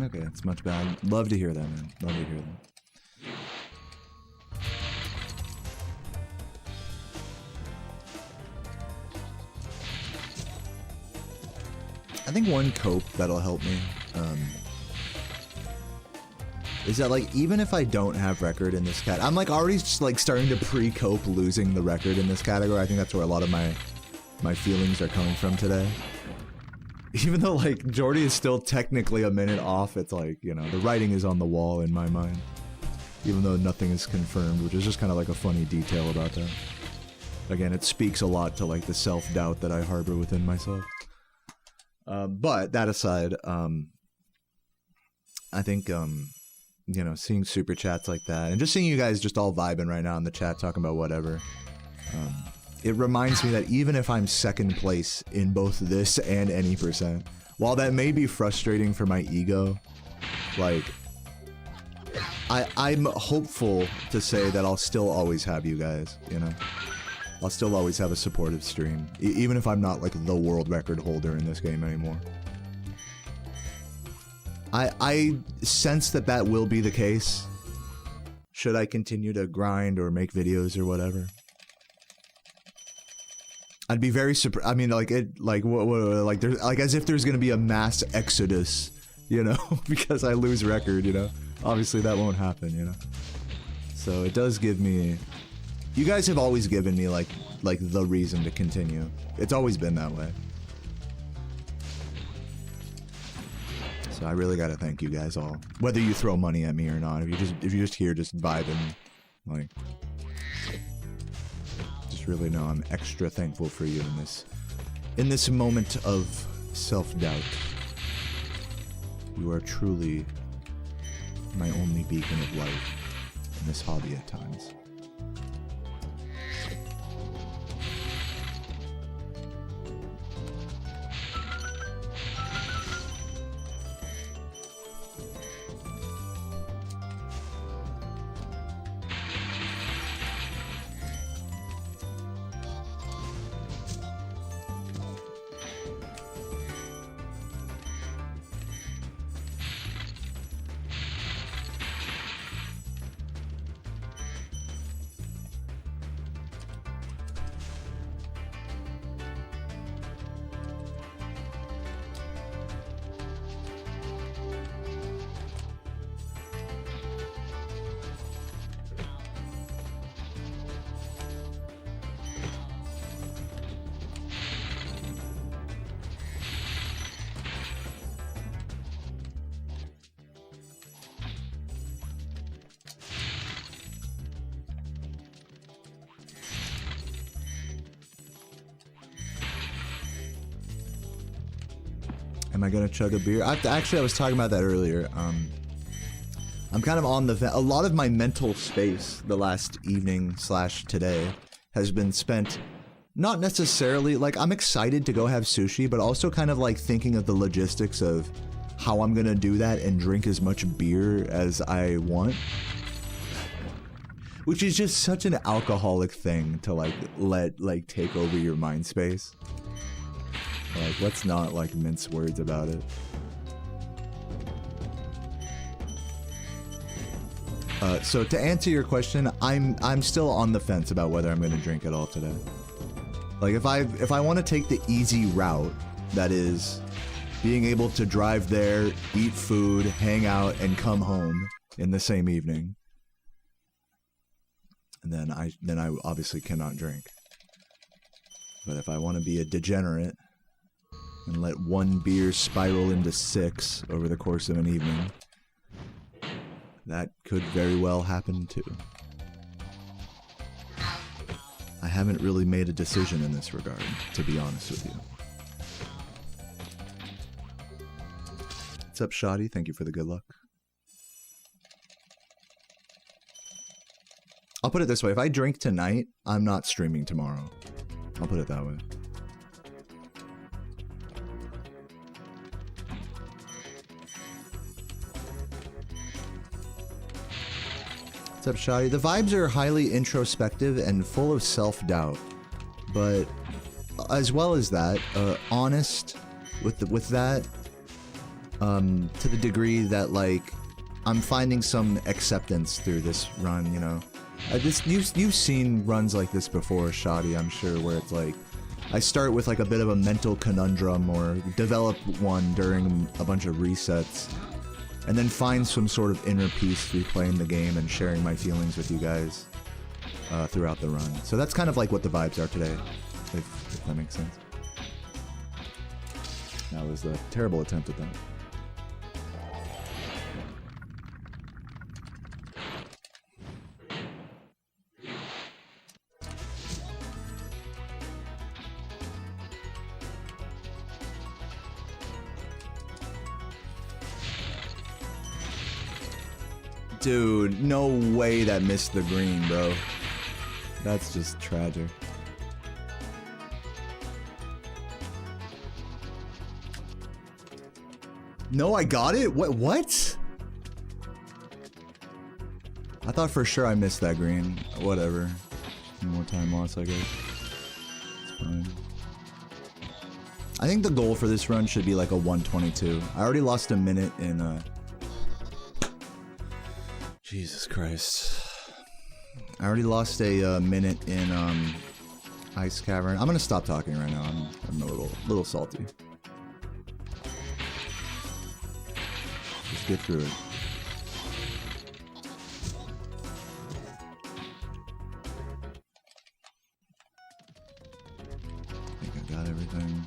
Speaker 1: Okay, it's much better. Love to hear that, man. Love to hear that. I think one cope that'll help me is that, like, even if I don't have record in this I'm like already just like starting to pre-cope losing the record in this category. I think that's where a lot of my feelings are coming from today. Even though, like, Jordy is still technically a minute off, it's like, you know, the writing is on the wall in my mind. Even though nothing is confirmed, which is just kind of like a funny detail about that. Again, it speaks a lot to, like, the self-doubt that I harbor within myself. But, that aside, I think, you know, seeing super chats like that, and just seeing you guys just all vibing right now in the chat, talking about whatever, it reminds me that even if I'm second place in both this and any percent, while that may be frustrating for my ego, like, I'm hopeful to say that I'll still always have you guys, you know? I'll still always have a supportive stream, even if I'm not, like, the world record holder in this game anymore. I sense that that will be the case, should I continue to grind or make videos or whatever. I'd be very surprised. I mean, like, like, there's, like, as if there's gonna be a mass exodus, you know, because I lose record, you know. Obviously, that won't happen, you know. So it does give me. You guys have always given me like the reason to continue. It's always been that way. So I really gotta thank you guys all, whether you throw money at me or not. If you're just here, just vibing, like. Really know I'm extra thankful for you in this moment of self-doubt. You are truly my only beacon of light in this hobby at times. Am I gonna chug a beer? Actually, I was talking about that earlier. I'm kind of on the a lot of my mental space the last evening / today has been spent not necessarily like I'm excited to go have sushi, but also kind of like thinking of the logistics of how I'm gonna do that and drink as much beer as I want. Which is just such an alcoholic thing to like let like take over your mind space. Like, let's not like mince words about it. So to answer your question, I'm still on the fence about whether I'm going to drink at all today. Like if I want to take the easy route, that is being able to drive there, eat food, hang out, and come home in the same evening, and then I obviously cannot drink. But if I want to be a degenerate and let one beer spiral into 6 over the course of an evening, that could very well happen too. I haven't really made a decision in this regard, to be honest with you. What's up, Shoddy? Thank you for the good luck. I'll put it this way, if I drink tonight, I'm not streaming tomorrow. I'll put it that way. What's up, Shoddy? The vibes are highly introspective and full of self-doubt, but as well as that, honest with that, to the degree that, like, I'm finding some acceptance through this run, you know? You've seen runs like this before, Shoddy, I'm sure, where it's like, I start with like a bit of a mental conundrum or develop one during a bunch of resets, and then find some sort of inner peace through playing the game and sharing my feelings with you guys throughout the run. So that's kind of like what the vibes are today, if that makes sense. That was a terrible attempt at that. Dude, no way that missed the green, bro. That's just tragic. No, I got it? What? I thought for sure I missed that green. Whatever. More time loss, I guess. It's fine. I think the goal for this run should be like a 122. I already lost a minute in, Jesus Christ. I already lost a minute in Ice Cavern. I'm gonna stop talking right now. I'm a little salty. Just get through it. I think I got everything.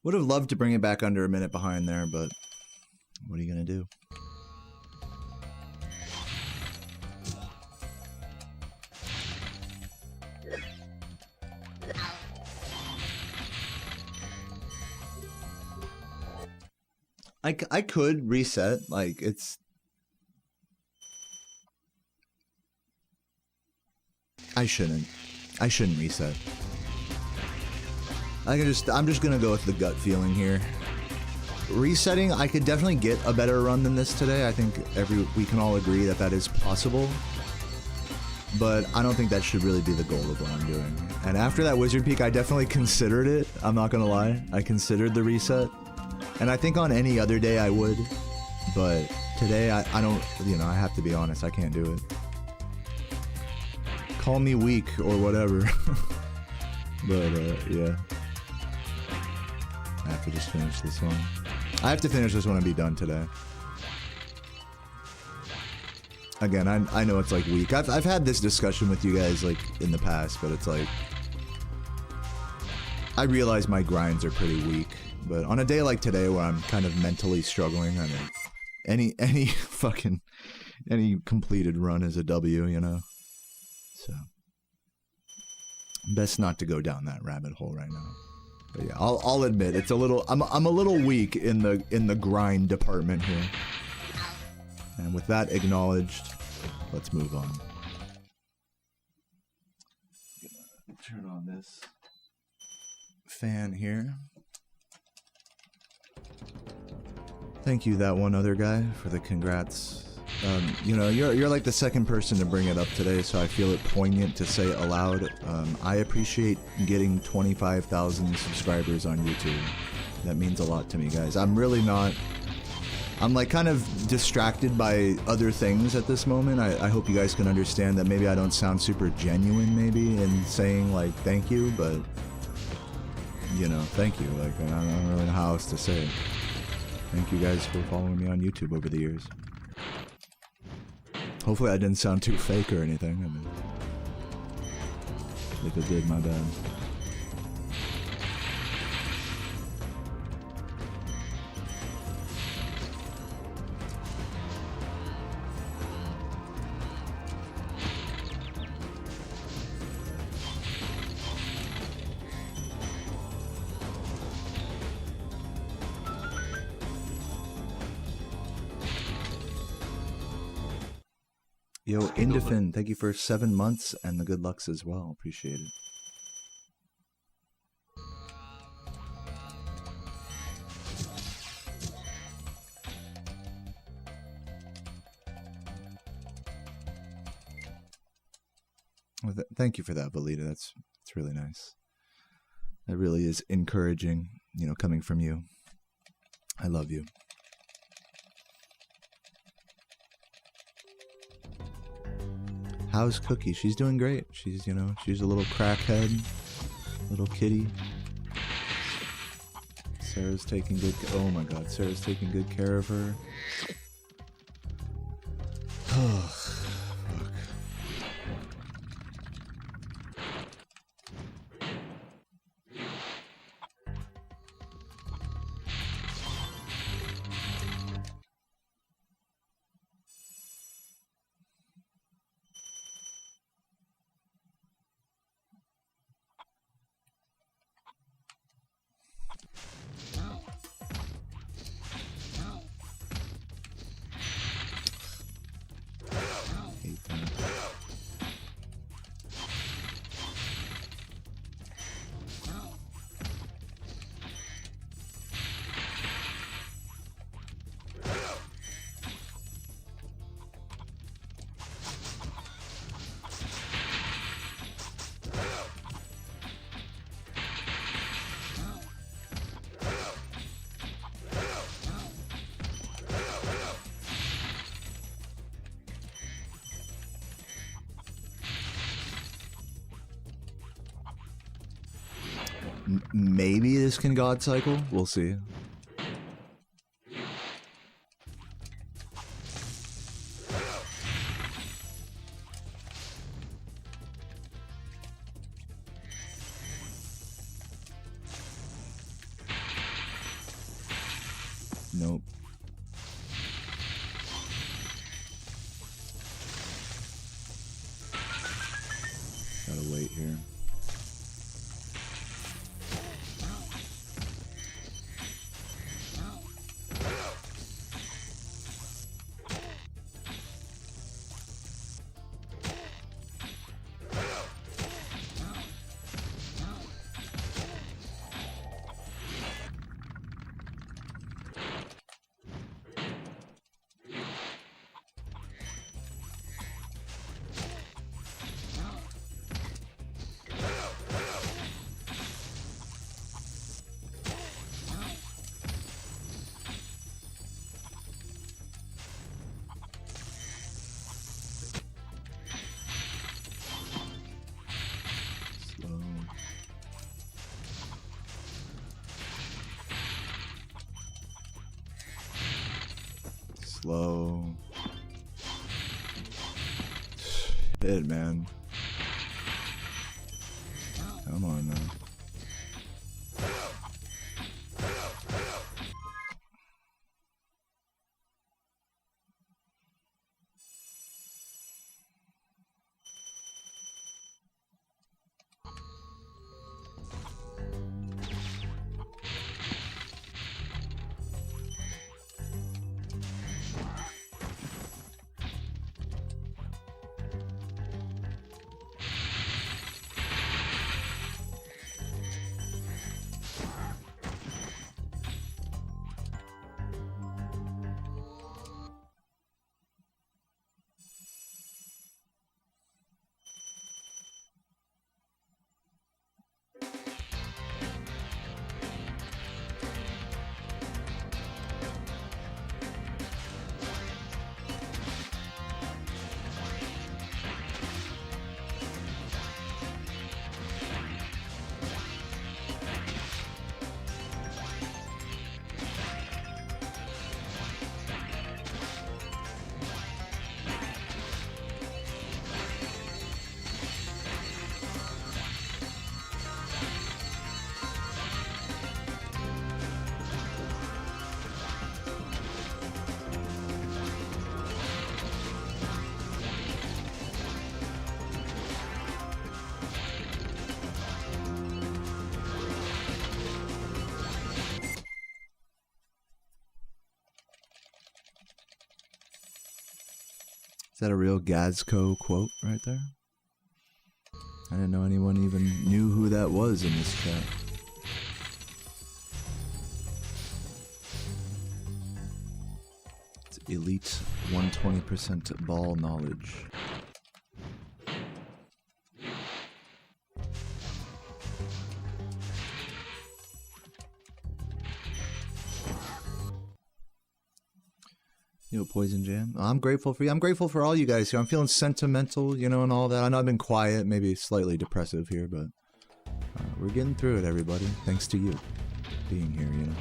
Speaker 1: Would have loved to bring it back under a minute behind there, but what are you gonna do? I could reset, like, it's... I shouldn't reset. I'm just gonna go with the gut feeling here. Resetting, I could definitely get a better run than this today. I think we can all agree that is possible. But I don't think that should really be the goal of what I'm doing. And after that Wizard Peak, I definitely considered it. I'm not gonna lie. I considered the reset. And I think on any other day I would. But today, I don't, you know, I have to be honest, I can't do it. Call me weak or whatever. But, yeah. I have to just finish this one. I have to finish this one and be done today. Again, I know it's like weak. I've had this discussion with you guys like in the past, but it's like I realize my grinds are pretty weak. But on a day like today where I'm kind of mentally struggling, I mean, any completed run is a W, you know. So best not to go down that rabbit hole right now. But yeah, I'll admit it's a little. I'm a little weak in the grind department here. And with that acknowledged, let's move on. Turn on this fan here. Thank you, that one other guy, for the congrats. You know, you're like the second person to bring it up today, so I feel it poignant to say it aloud. I appreciate getting 25,000 subscribers on YouTube. That means a lot to me, guys. I'm really not... I'm like kind of distracted by other things at this moment. I hope you guys can understand that maybe I don't sound super genuine maybe in saying like thank you, but you know, thank you. Like I don't really know how else to say it. Thank you guys for following me on YouTube over the years. Hopefully I didn't sound too fake or anything. I mean, if it did, my bad. Yo, Indifin, thank you for 7 months and the good lucks as well. Appreciate it. Well, thank you for that, Valita. That's really nice. That really is encouraging, you know, coming from you. I love you. How's Cookie? She's doing great. She's, you know, she's a little crackhead, little kitty. Sarah's taking good. Oh my God, Sarah's taking good care of her. Oh, fuck. Maybe this can God cycle. We'll see. Nope. Gotta wait here. Slow. Shit, man. Come on now. Is that a real Gazco quote right there? I didn't know anyone even knew who that was in this chat. It's elite 120% ball knowledge. You know, Poison Jam. I'm grateful for you. I'm grateful for all you guys here. I'm feeling sentimental, you know, and all that. I know I've been quiet, maybe slightly depressive here, but we're getting through it, everybody. Thanks to you being here, you know.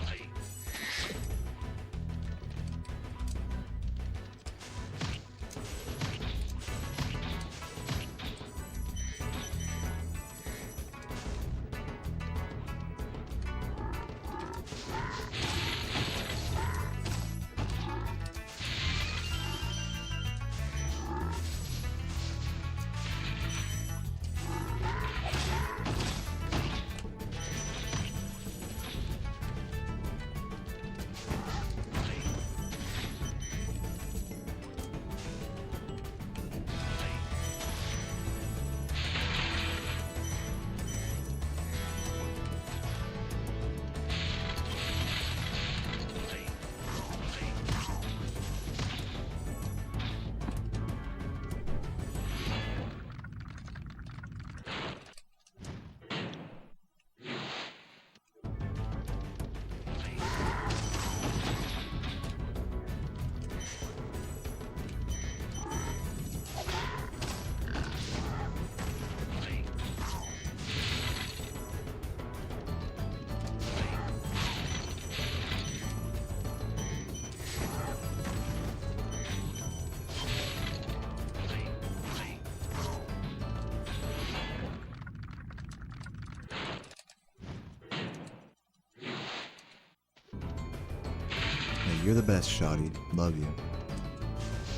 Speaker 1: You're the best, Shoddy. Love you.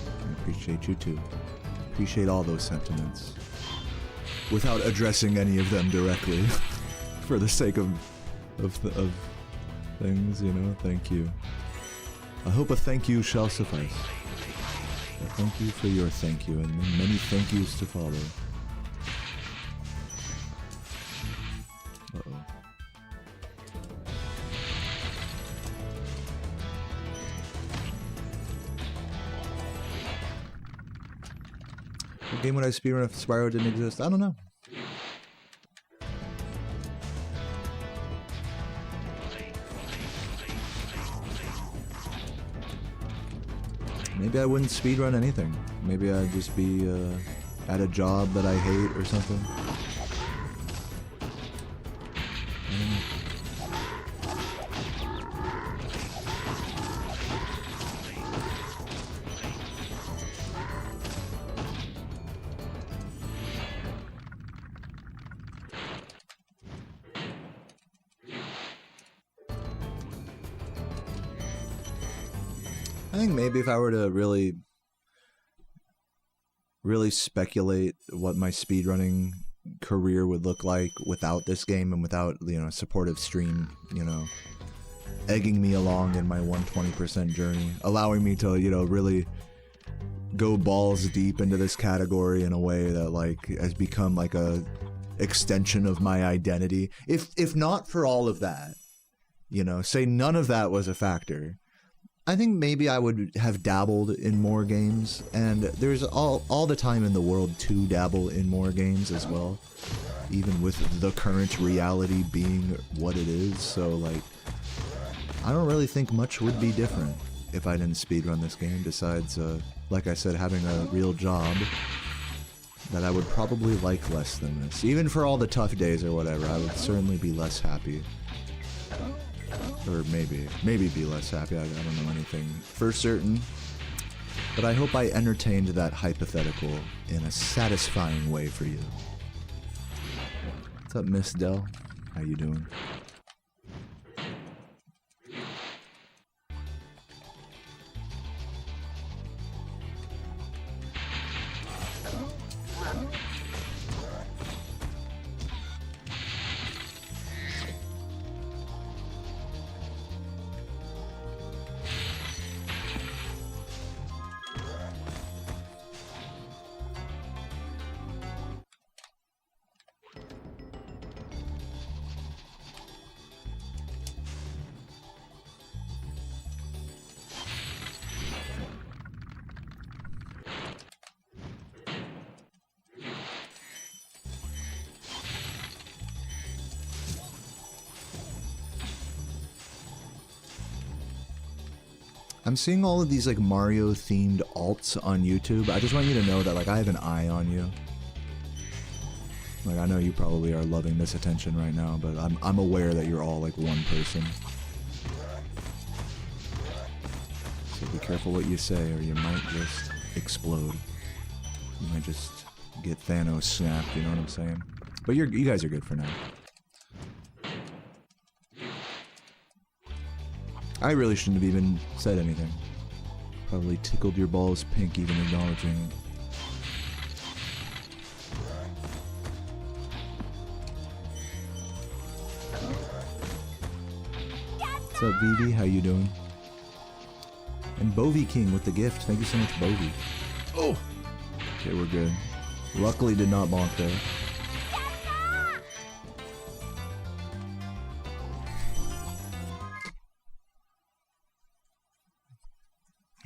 Speaker 1: I appreciate you too. Appreciate all those sentiments. Without addressing any of them directly. For the sake of things, you know, thank you. I hope a thank you shall suffice. A thank you for your thank you, and many thank yous to follow. Uh-oh. What game would I speedrun if Spyro didn't exist? I don't know. Maybe I wouldn't speedrun anything. Maybe I'd just be at a job that I hate or something. I don't know. I think maybe if I were to really speculate what my speedrunning career would look like without this game and without, you know, a supportive stream, you know, egging me along in my 120% journey, allowing me to, you know, really go balls deep into this category in a way that, like, has become like a extension of my identity. If not for all of that, you know, say none of that was a factor, I think maybe I would have dabbled in more games, and there's all the time in the world to dabble in more games as well, even with the current reality being what it is. So, like, I don't really think much would be different if I didn't speedrun this game, besides, like I said, having a real job that I would probably like less than this. Even for all the tough days or whatever, I would certainly be less happy. Or maybe be less happy. I don't know anything for certain. But I hope I entertained that hypothetical in a satisfying way for you. What's up, Miss Dell? How you doing? I'm seeing all of these like Mario themed alts on YouTube. I just want you to know that like I have an eye on you. Like I know you probably are loving this attention right now, but I'm aware that you're all like one person. So be careful what you say or you might just explode. You might just get Thanos snapped, you know what I'm saying? But you guys are good for now. I really shouldn't have even said anything. Probably tickled your balls pink even acknowledging it. What's up, Vivi? How you doing? And Bovi King with the gift. Thank you so much, Bovi. Oh! Okay, we're good. Luckily did not bonk there.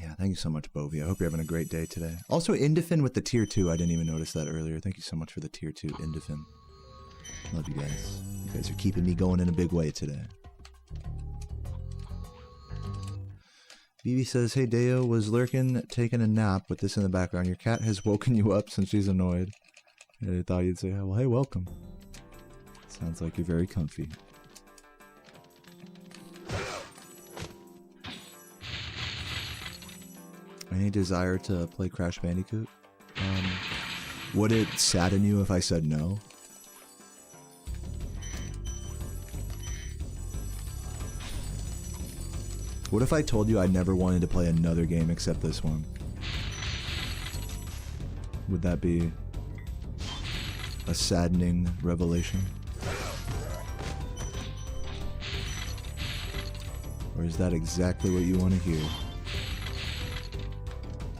Speaker 1: Yeah, thank you so much, Bovi. I hope you're having a great day today. Also, Indifin with the tier 2. I didn't even notice that earlier. Thank you so much for the tier 2, Indifin. Love you guys. You guys are keeping me going in a big way today. Vivi says, hey Deo, was lurking taking a nap with this in the background. Your cat has woken you up since she's annoyed. I thought you'd say, well, hey, welcome. Sounds like you're very comfy. Any desire to play Crash Bandicoot? Would it sadden you if I said no? What if I told you I never wanted to play another game except this one? Would that be a saddening revelation? Or is that exactly what you want to hear?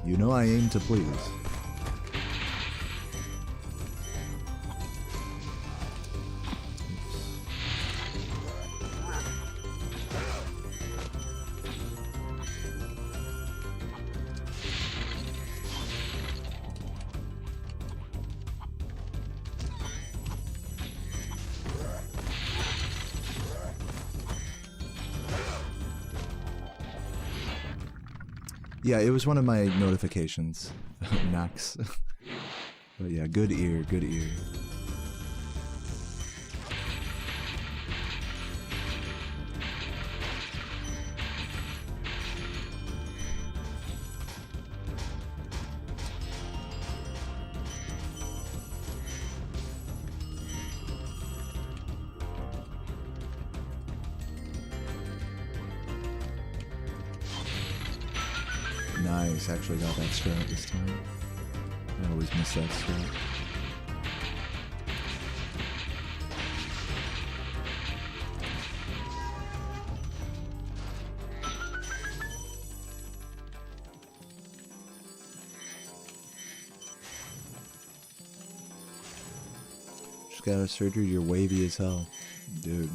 Speaker 1: You know I aim to please. Yeah, it was one of my notifications. Max. But yeah, good ear, good ear. Nice, actually got that strat this time. I always miss that strat. Just got a surgery, you're wavy as hell. Dude.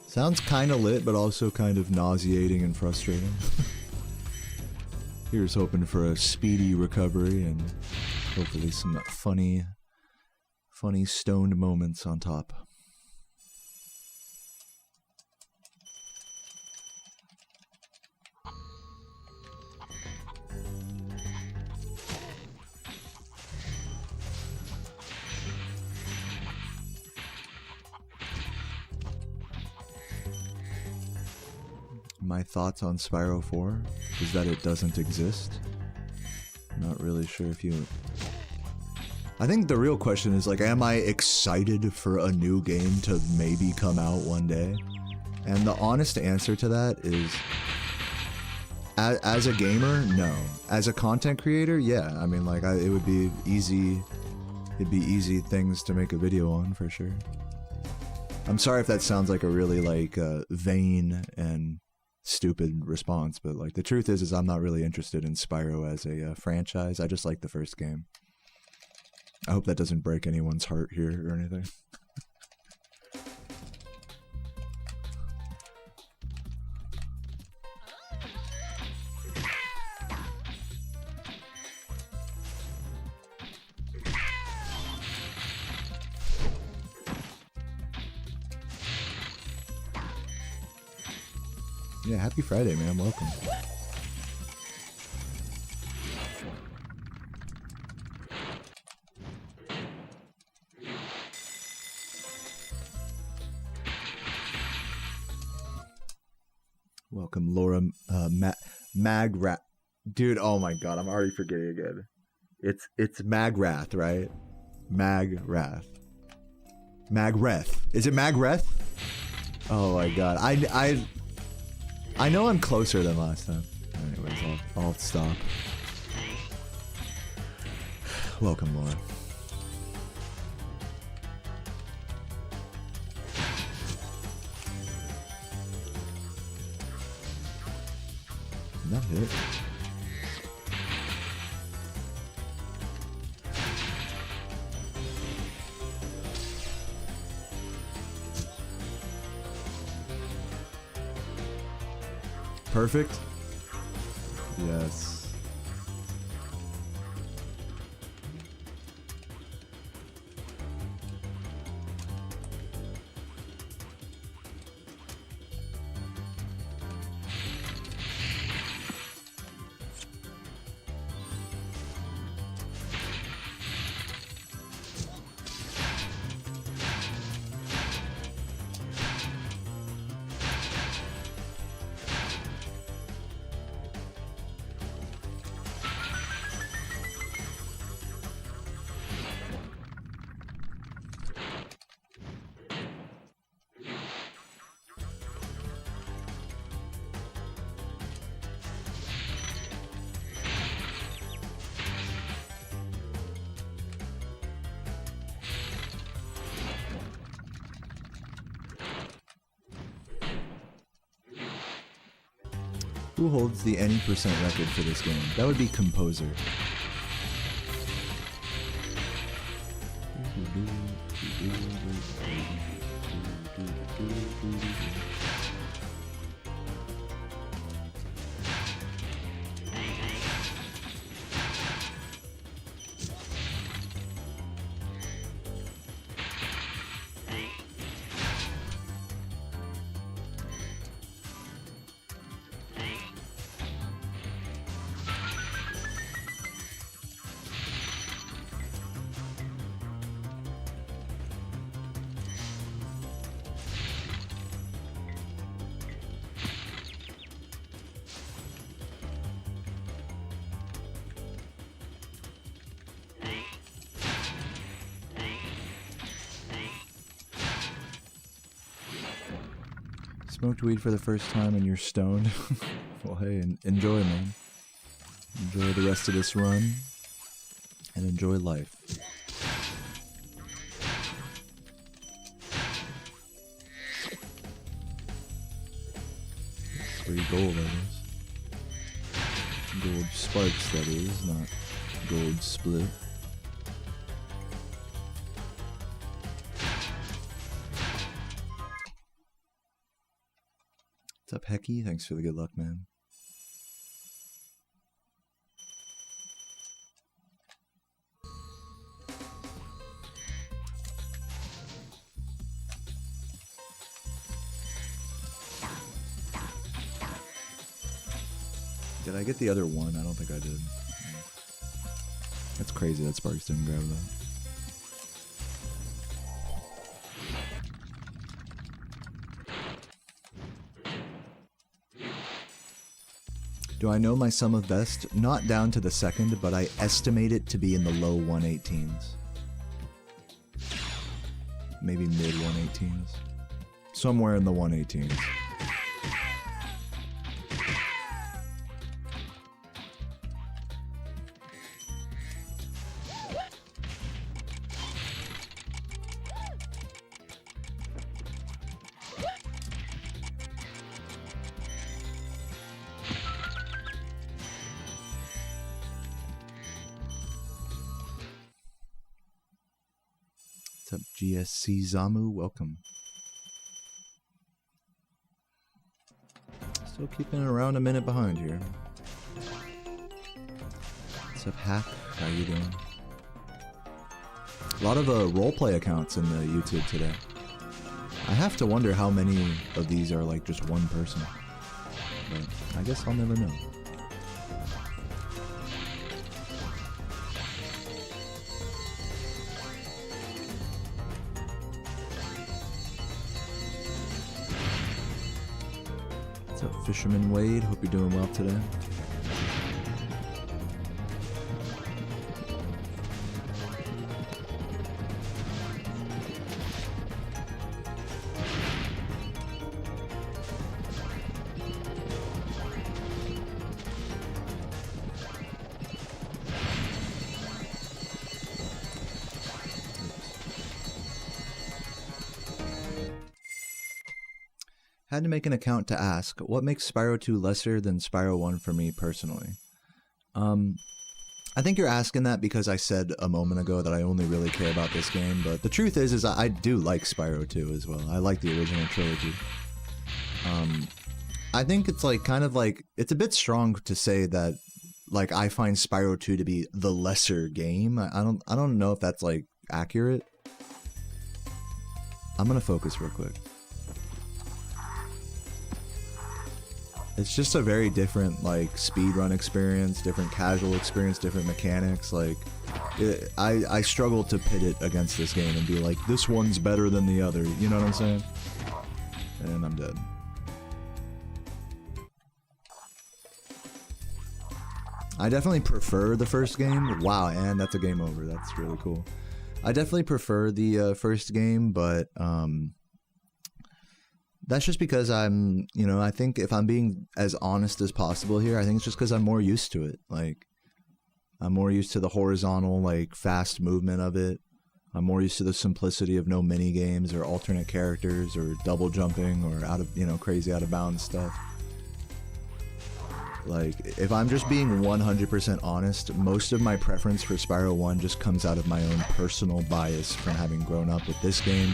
Speaker 1: Sounds kinda lit, but also kind of nauseating and frustrating. Here's hoping for a speedy recovery and hopefully some funny stoned moments on top. My thoughts on Spyro 4 is that it doesn't exist. I'm not really sure if you... I think the real question is like, am I excited for a new game to maybe come out one day? And the honest answer to that is, as a gamer, no. As a content creator, yeah. I mean, like, it would be easy. It'd be easy things to make a video on for sure. I'm sorry if that sounds like a really like vain and stupid response, but like the truth is I'm not really interested in Spyro as a franchise. I just like the first game. I hope that doesn't break anyone's heart here or anything. Yeah, happy Friday, man. Welcome. Welcome, Laura Magrat. Dude, oh my god, I'm already forgetting again. It's Magrath, right? Magrath. Magreth. Is it Magreth? Oh my god. I know I'm closer than last time. Anyways, I'll stop. Welcome, Laura. That hit. Perfect. Yes. Who holds the any percent record for this game? That would be Composer. Smoked weed for the first time and you're stoned. Well, hey, enjoy, man. Enjoy the rest of this run. And enjoy life. Free gold, that is. Gold sparks, that is, not gold split. What's up, Hecky? Thanks for the good luck, man. Did I get the other one? I don't think I did. That's crazy that Sparks didn't grab that. Do I know my sum of best? Not down to the second, but I estimate it to be in the low 118s. Maybe mid 118s. Somewhere in the 118s. What's up, GSC Zamu? Welcome. Still keeping it around a minute behind here. What's up, Hack? How you doing? A lot of roleplay accounts in the YouTube today. I have to wonder how many of these are like just one person. But I guess I'll never know. What's What's up, Fisherman Wade? Hope you're doing well today. Had to make an account to ask, what makes Spyro 2 lesser than Spyro 1 for me personally? I think you're asking that because I said a moment ago that I only really care about this game, but the truth is I do like Spyro 2 as well. I like the original trilogy. I think it's like kind of like, it's a bit strong to say that like I find Spyro 2 to be the lesser game. I don't know if that's like accurate. I'm gonna focus real quick. It's just a very different, like, speedrun experience, different casual experience, different mechanics. Like, I struggle to pit it against this game and be like, this one's better than the other. You know what I'm saying? And I'm dead. I definitely prefer the first game. Wow, and that's a game over. That's really cool. I definitely prefer the first game, but that's just because I'm, you know, I think if I'm being as honest as possible here, I think it's just because I'm more used to it. Like, I'm more used to the horizontal, like, fast movement of it. I'm more used to the simplicity of no mini games or alternate characters or double jumping or out of, you know, crazy out of bounds stuff. Like, if I'm just being 100% honest, most of my preference for Spyro 1 just comes out of my own personal bias from having grown up with this game.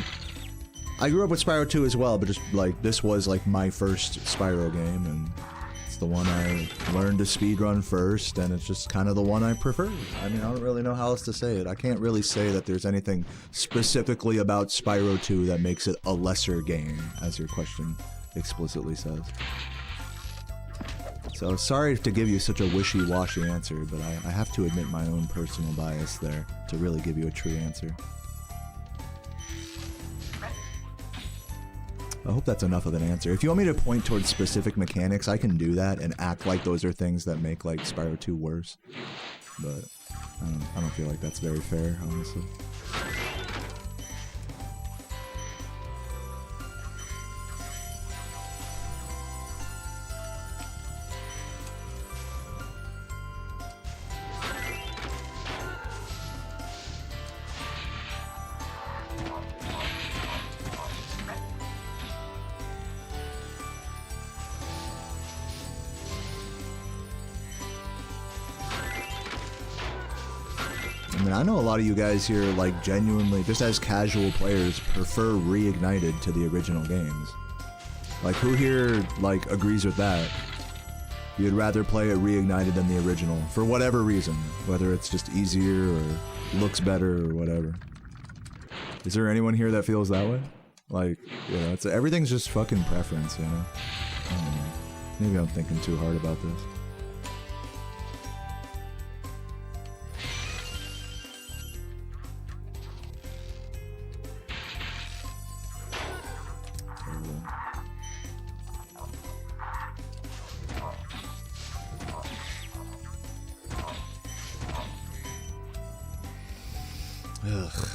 Speaker 1: I grew up with Spyro 2 as well, but just like this was like my first Spyro game, and it's the one I learned to speedrun first, and it's just kind of the one I prefer. I mean, I don't really know how else to say it. I can't really say that there's anything specifically about Spyro 2 that makes it a lesser game, as your question explicitly says. So sorry to give you such a wishy-washy answer, but I have to admit my own personal bias there to really give you a true answer. I hope that's enough of an answer. If you want me to point towards specific mechanics, I can do that and act like those are things that make like Spyro 2 worse. But I don't feel like that's very fair, honestly. I mean, I know a lot of you guys here, like, genuinely, just as casual players, prefer Reignited to the original games. Like, who here, like, agrees with that? You'd rather play it Reignited than the original, for whatever reason. Whether it's just easier, or looks better, or whatever. Is there anyone here that feels that way? Like, you know, everything's just fucking preference, you know? I don't know. Maybe I'm thinking too hard about this. Ugh.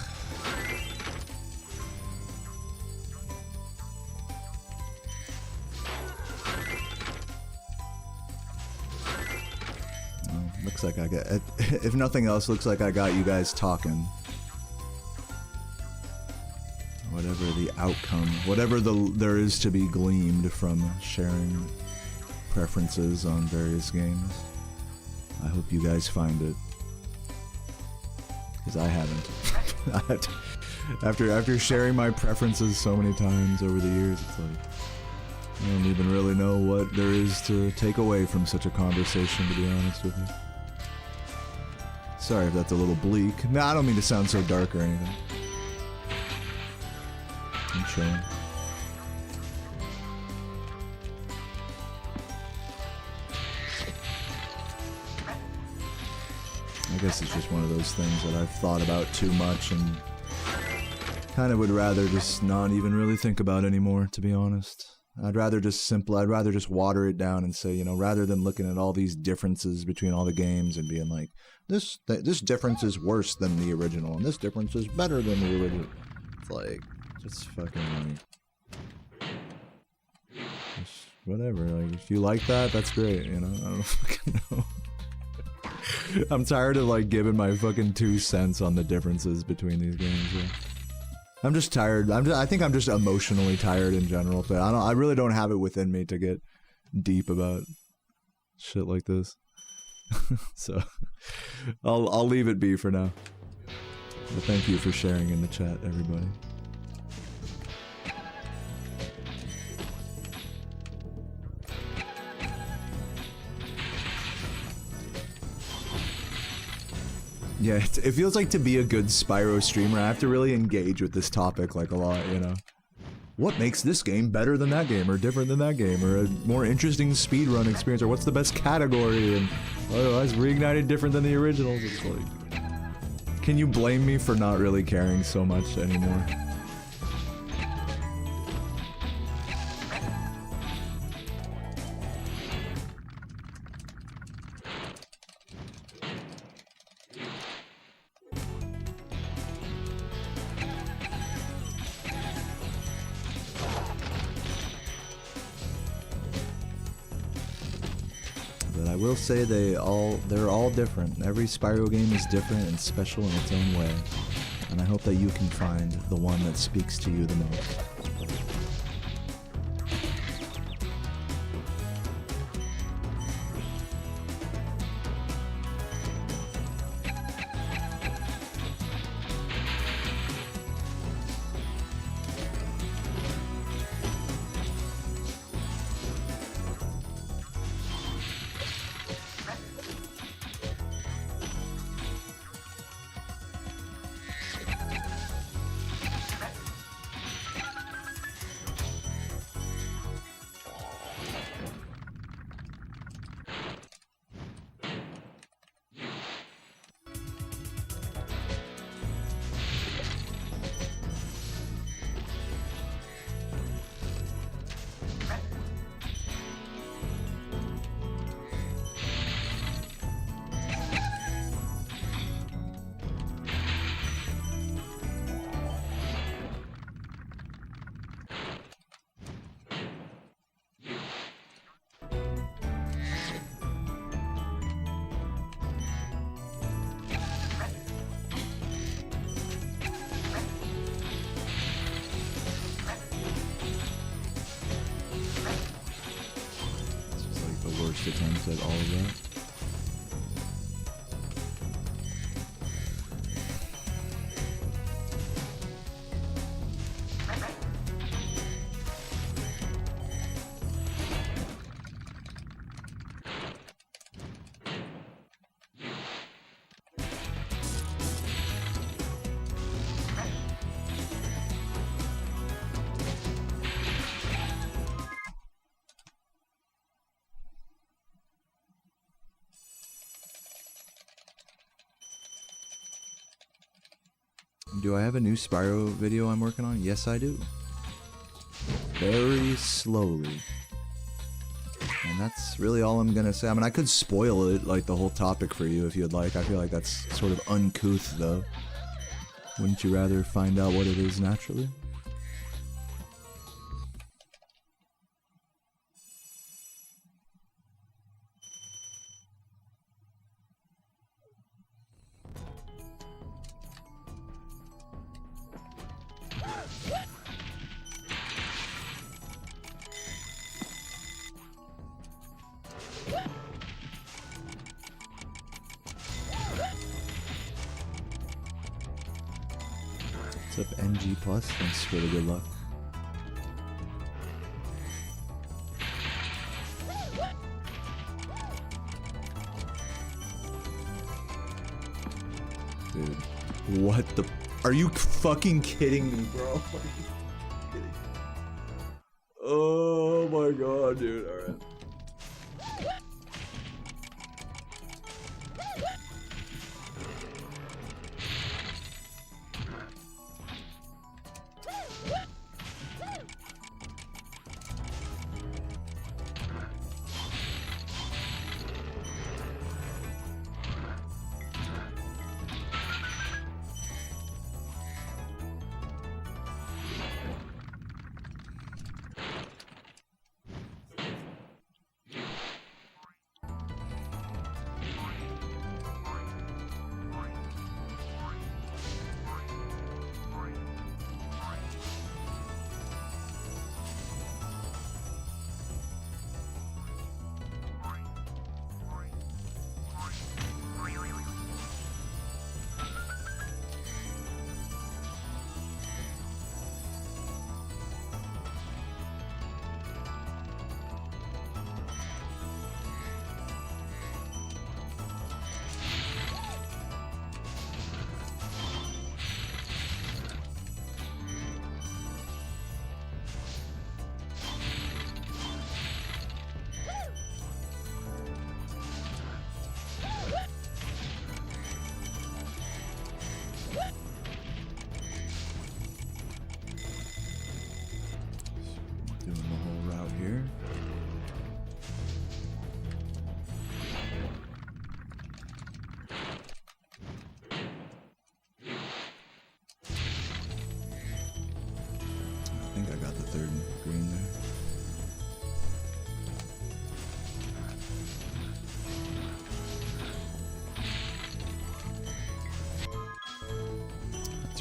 Speaker 1: Well, looks like I got, if nothing else, looks like I got you guys talking. Whatever the outcome, whatever there is to be gleamed from sharing preferences on various games, I hope you guys find it. Because I haven't. After sharing my preferences so many times over the years, it's like, I don't even really know what there is to take away from such a conversation, to be honest with you. Sorry if that's a little bleak. No, I don't mean to sound so dark or anything. I'm chilling. I guess it's just one of those things that I've thought about too much and kind of would rather just not even really think about anymore, to be honest. I'd rather just water it down and say, you know, rather than looking at all these differences between all the games and being like, this difference is worse than the original and this difference is better than the original. It's like, just fucking like, just whatever. Like, if you like that, that's great, you know? I don't fucking know. I'm tired of like giving my fucking 2 cents on the differences between these games. Yeah. I'm just tired. I think I'm just emotionally tired in general, but I really don't have it within me to get deep about shit like this. So I'll leave it be for now. But thank you for sharing in the chat, everybody. Yeah, it feels like to be a good Spyro streamer, I have to really engage with this topic like a lot, you know? What makes this game better than that game, or different than that game, or a more interesting speedrun experience, or what's the best category, and why is Reignited different than the originals? It's like, can you blame me for not really caring so much anymore? I will say they're all different. Every Spyro game is different and special in its own way, and I hope that you can find the one that speaks to you the most. Attempts at all of that. Do I have a new Spyro video I'm working on? Yes, I do. Very slowly. And that's really all I'm gonna say. I mean, I could spoil it, like the whole topic for you if you'd like. I feel like that's sort of uncouth, though. Wouldn't you rather find out what it is naturally? What's up, NG Plus? Thanks for the good luck. Dude, what the? Are you fucking kidding me, bro? Are you kidding me? Oh my god, dude. All right.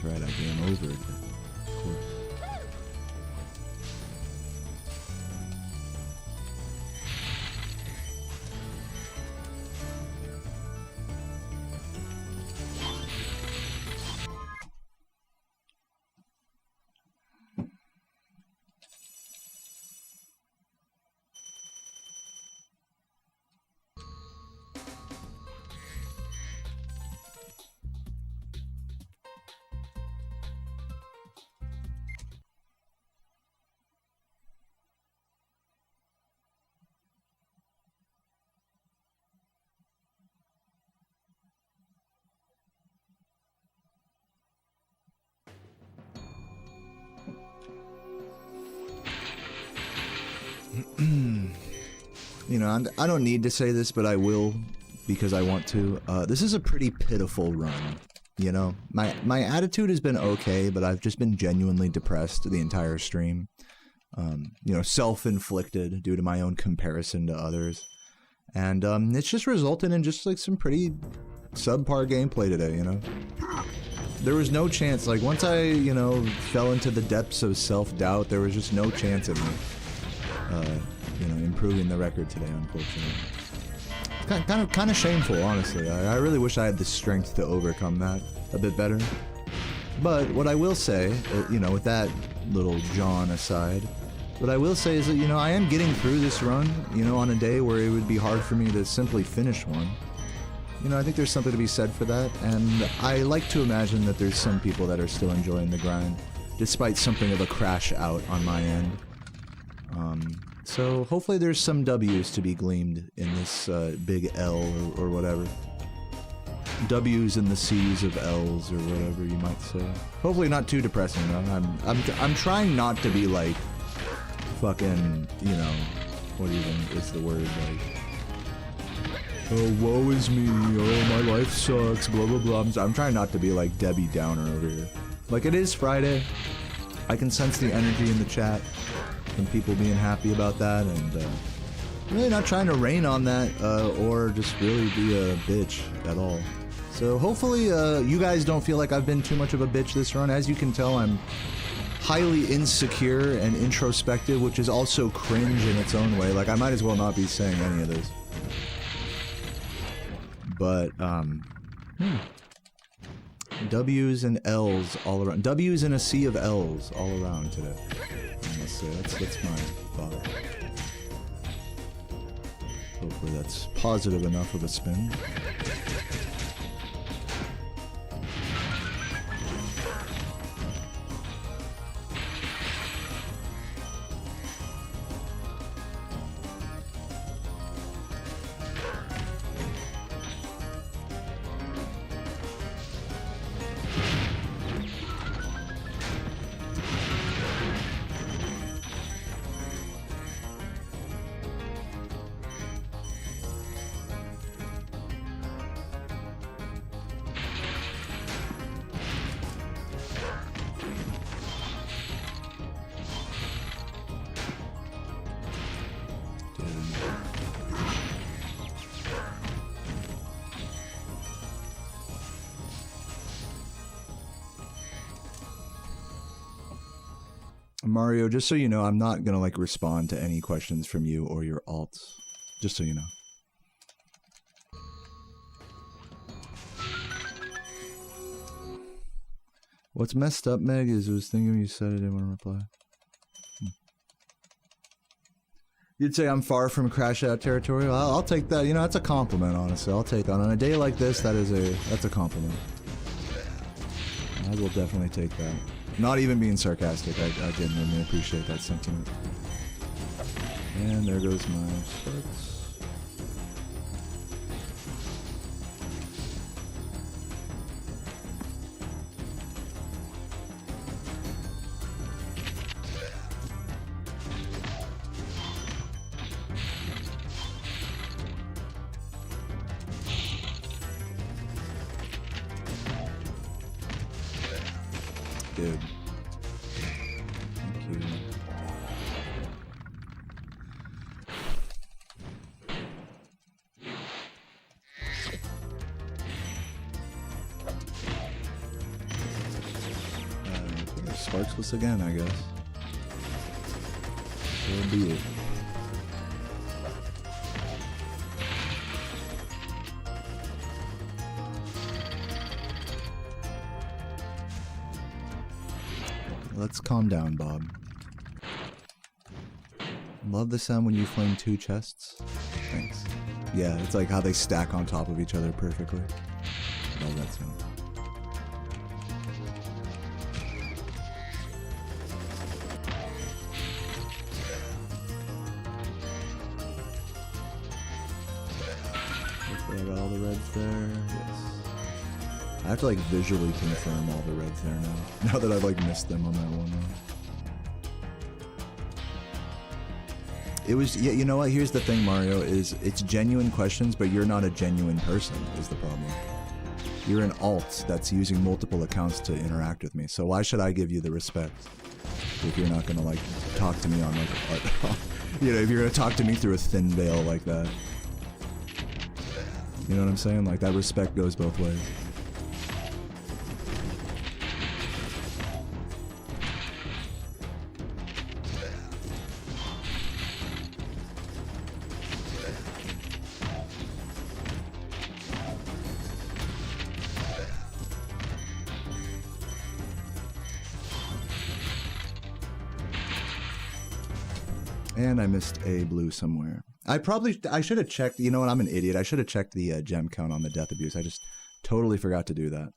Speaker 1: right, I game over it. Of course. You know, I don't need to say this, but I will because I want to. This is a pretty pitiful run. You know, my attitude has been okay, but I've just been genuinely depressed the entire stream. You know, self-inflicted due to my own comparison to others. And it's just resulted in just like some pretty subpar gameplay today, you know? There was no chance, like once I, you know, fell into the depths of self-doubt, there was just no chance of me, you know, improving the record today, unfortunately. Kind of shameful, honestly. I really wish I had the strength to overcome that a bit better. But what I will say, you know, with that little John aside, what I will say is that, you know, I am getting through this run, you know, on a day where it would be hard for me to simply finish one. You know, I think there's something to be said for that, and I like to imagine that there's some people that are still enjoying the grind, despite something of a crash out on my end. So hopefully there's some W's to be gleamed in this big L or whatever. W's in the seas of L's or whatever you might say. Hopefully not too depressing though. I'm trying not to be like fucking, you know, what even is the word, like, oh, woe is me, oh, my life sucks, blah blah blah. I'm trying not to be like Debbie Downer over here. Like, it is Friday. I can sense the energy in the chat and people being happy about that, and really not trying to rain on that or just really be a bitch at all. So hopefully you guys don't feel like I've been too much of a bitch this run. As you can tell, I'm highly insecure and introspective, which is also cringe in its own way. Like, I might as well not be saying any of this. But W's and L's all around. W's in a sea of L's all around today. That's my thought. Hopefully that's positive enough of a spin. Mario, just so you know, I'm not gonna like respond to any questions from you or your alts. Just so you know. What's messed up, Meg, is it was thinking you said I didn't want to reply. You'd say I'm far from crash out territory. I'll take that. You know, that's a compliment, honestly. I'll take that. On a day like this, that's a compliment. I will definitely take that. Not even being sarcastic, I genuinely appreciate that sentiment. And there goes my sparks. Dude. Thank you. sparkless again, I guess. So be it. Let's calm down, Bob. Love the sound when you fling 2 chests. Thanks. Yeah, it's like how they stack on top of each other perfectly. Love that sound. Hopefully I got all the reds there. Yes. I have to like visually confirm all the reds there now. Now that I've like missed them on that one run. It was, yeah, you know what, here's the thing, Mario, is it's genuine questions, but you're not a genuine person, is the problem. You're an alt that's using multiple accounts to interact with me, so why should I give you the respect if you're not gonna, like, talk to me on, like, you know, if you're gonna talk to me through a thin veil like that. You know what I'm saying? Like, that respect goes both ways. And I missed a blue somewhere. I should have checked, you know what, I'm an idiot. I should have checked the gem count on the death abuse. I just totally forgot to do that.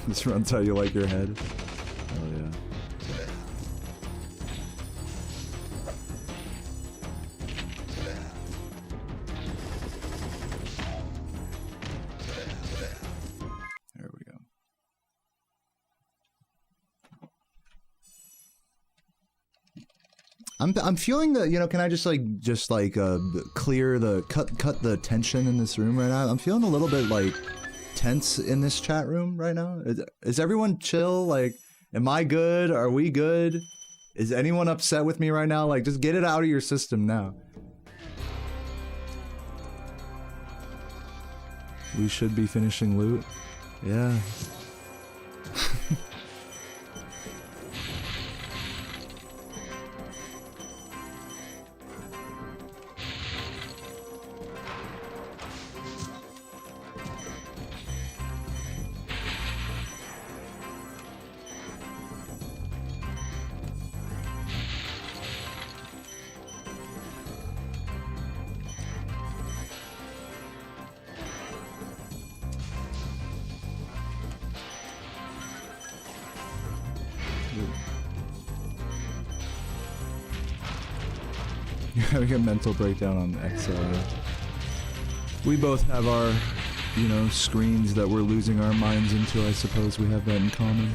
Speaker 1: This runs how you like your head. Oh yeah. There we go. I'm feeling the, you know, can I just clear the cut the tension in this room right now? I'm feeling a little bit like tense in this chat room right now. Is everyone chill? Like, am I good? Are we good? Is anyone upset with me right now? Like, just get it out of your system now. We should be finishing loot. Yeah. You're having a mental breakdown on XL. We both have our, you know, screens that we're losing our minds into. I suppose we have that in common.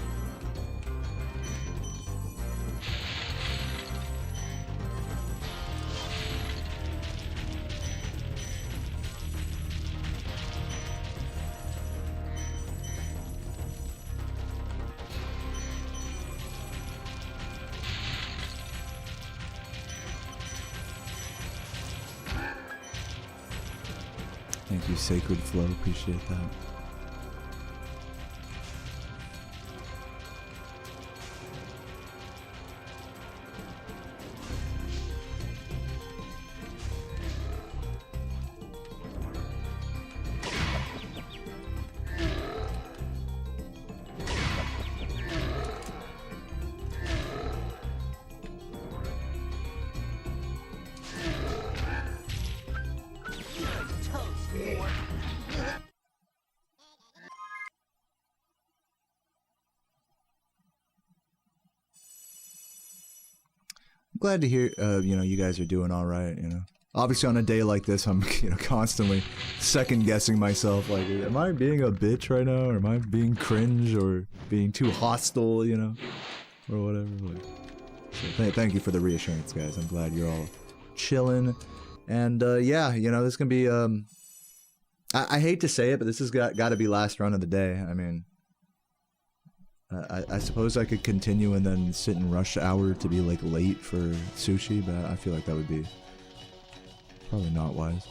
Speaker 1: Thank you, Sacred Flow. Appreciate that. Glad to hear, you know, you guys are doing all right, you know. Obviously on a day like this, I'm, you know, constantly second guessing myself, like, am I being a bitch right now, or am I being cringe, or being too hostile, you know, or whatever, like. So thank you for the reassurance, guys. I'm glad you're all chilling, and, yeah, you know, this is gonna be, I hate to say it, but this has got to be last run of the day. I mean, I suppose I could continue and then sit in rush hour to be like late for sushi, but I feel like that would be probably not wise.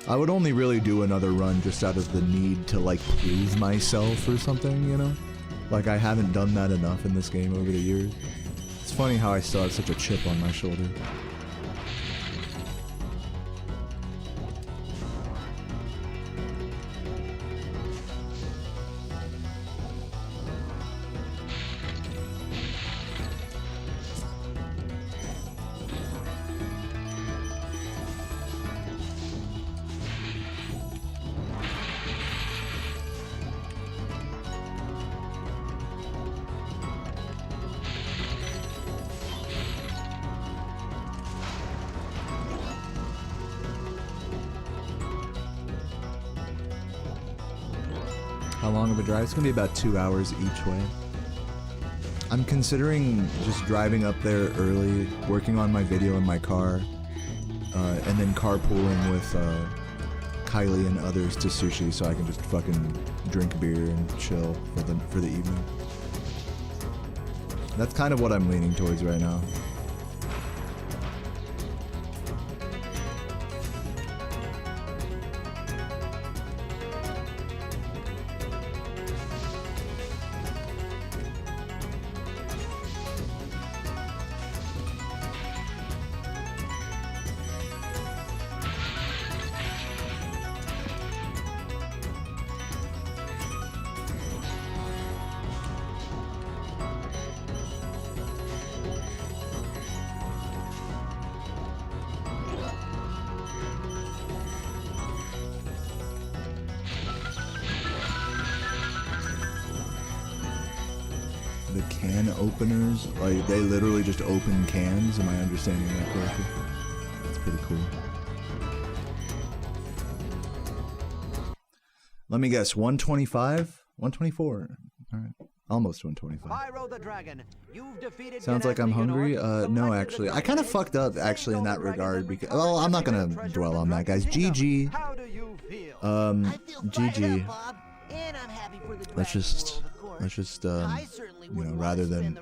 Speaker 1: I would only really do another run just out of the need to like prove myself or something, you know? Like I haven't done that enough in this game over the years. It's funny how I still have such a chip on my shoulder. How long of a drive? It's gonna be about 2 hours each way. I'm considering just driving up there early, working on my video in my car, and then carpooling with Kylie and others to sushi so I can just fucking drink beer and chill for the evening. That's kind of what I'm leaning towards right now. The can openers, like they literally just open cans. Am I understanding that correctly? That's pretty cool. Let me guess, 125? 124. Alright. Almost 125.
Speaker 2: Spyro the Dragon, you've defeated
Speaker 1: Sounds like I'm hungry. No, actually. I kind of fucked up, actually, in that regard. Because, well, I'm not gonna dwell on that, guys. GG.
Speaker 2: How do you feel?
Speaker 1: GG.
Speaker 3: And I'm happy for the
Speaker 1: Let's just, you know, rather than...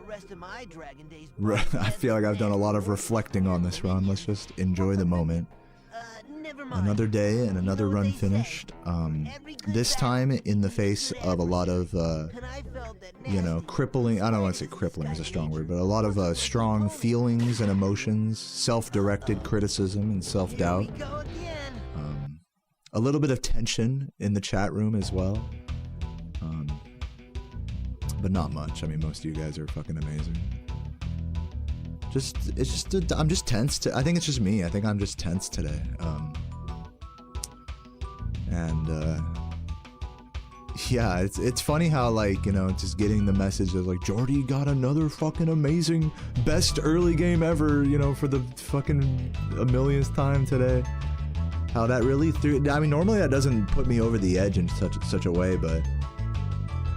Speaker 1: I feel like I've done a lot of reflecting on this run. Let's just enjoy the moment. Another day and another run finished. This time in the face of a lot of, you know, crippling... I don't want to say crippling is a strong word, but a lot of strong feelings and emotions, self-directed criticism and self-doubt. A little bit of tension in the chat room as well. But not much. I mean, most of you guys are fucking amazing. I'm just tense. I think it's just me. I think I'm just tense today. Yeah, it's funny how, like, you know, just getting the message of like, Jordy got another fucking amazing best early game ever, you know, for the fucking a millionth time today. How that really threw... I mean, normally that doesn't put me over the edge in such a way, but...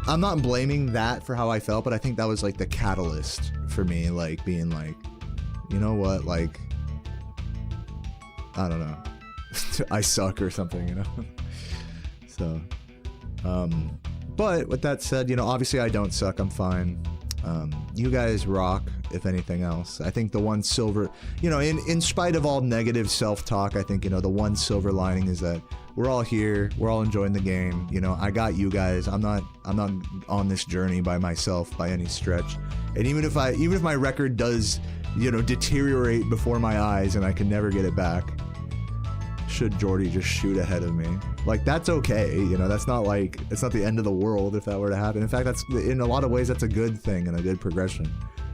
Speaker 1: I'm not blaming that for how I felt, but I think that was like the catalyst for me, like being like, you know what, like, I don't know, I suck or something, you know? So, but with that said, you know, obviously I don't suck, I'm fine. You guys rock, if anything else. I think the one silver, you know, in spite of all negative self-talk, I think, you know, the one silver lining is that we're all here, we're all enjoying the game, you know, I got you guys, I'm not on this journey by myself by any stretch. And even if my record does, you know, deteriorate before my eyes and I can never get it back, should Jordy just shoot ahead of me, like, that's okay, you know, that's not like, it's not the end of the world if that were to happen. In fact, that's, in a lot of ways, that's a good thing and a good progression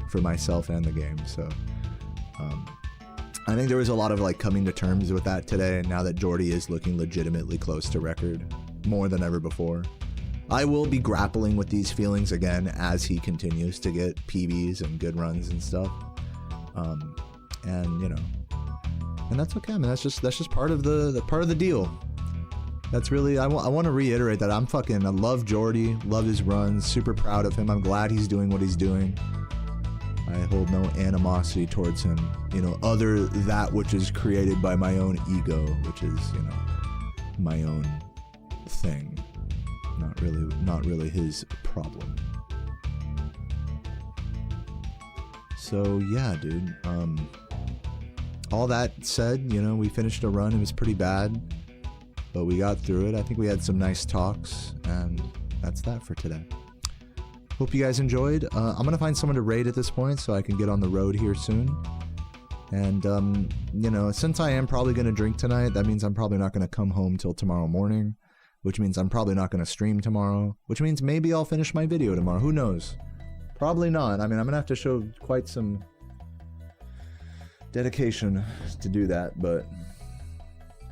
Speaker 1: for myself and the game. So I think there was a lot of like coming to terms with that today, and now that Jordy is looking legitimately close to record more than ever before, I will be grappling with these feelings again as he continues to get PBs and good runs and stuff. And you know, and that's okay. I mean, that's just part of the deal. That's really, I want to reiterate that I love Jordy, love his runs, super proud of him. I'm glad he's doing what he's doing. I hold no animosity towards him, you know, other that which is created by my own ego, which is, you know, my own thing. not really his problem. So yeah, dude. All that said, you know, we finished a run. It was pretty bad, but we got through it. I think we had some nice talks, and that's that for today. Hope you guys enjoyed. I'm gonna find someone to raid at this point so I can get on the road here soon. And you know, since I am probably gonna drink tonight, that means I'm probably not gonna come home till tomorrow morning, which means I'm probably not gonna stream tomorrow, which means maybe I'll finish my video tomorrow. Who knows? Probably not. I mean, I'm gonna have to show quite some dedication to do that, but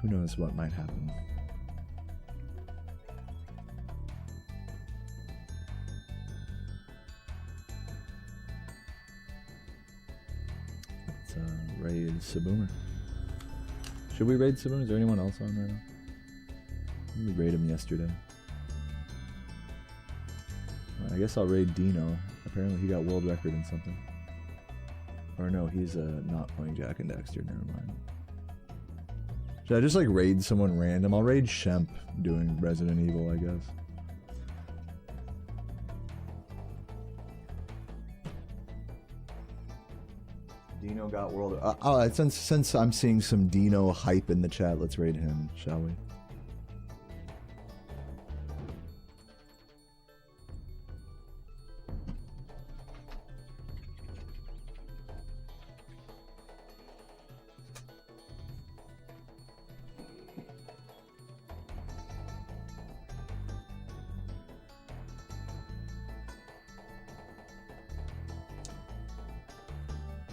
Speaker 1: who knows what might happen. Let's raid Saboomer. Should we raid Saboomer? Is there anyone else on right now? We raided him yesterday. I guess I'll raid Dino. Apparently he got world record in something. Or no, he's not playing Jack and Dexter, never mind. Should I just like raid someone random? I'll raid Shemp doing Resident Evil, I guess. Dino got world... since I'm seeing some Dino hype in the chat, let's raid him, shall we?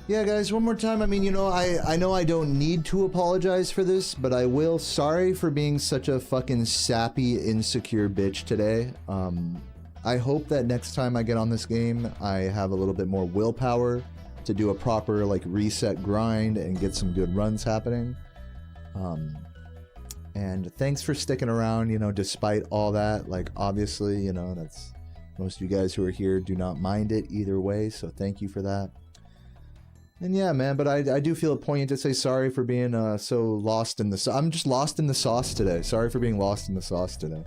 Speaker 1: Yeah, guys, one more time. I mean, you know, I know I don't need to apologize for this, but I will. Sorry for being such a fucking sappy, insecure bitch today. I hope that next time I get on this game, I have a little bit more willpower to do a proper, like, reset grind and get some good runs happening. And thanks for sticking around, you know, despite all that. Like, obviously, you know, that's... Most of you guys who are here do not mind it either way, so thank you for that. And yeah, man, but I do feel it poignant to say sorry for being so lost in the... I'm just lost in the sauce today. Sorry for being lost in the sauce today.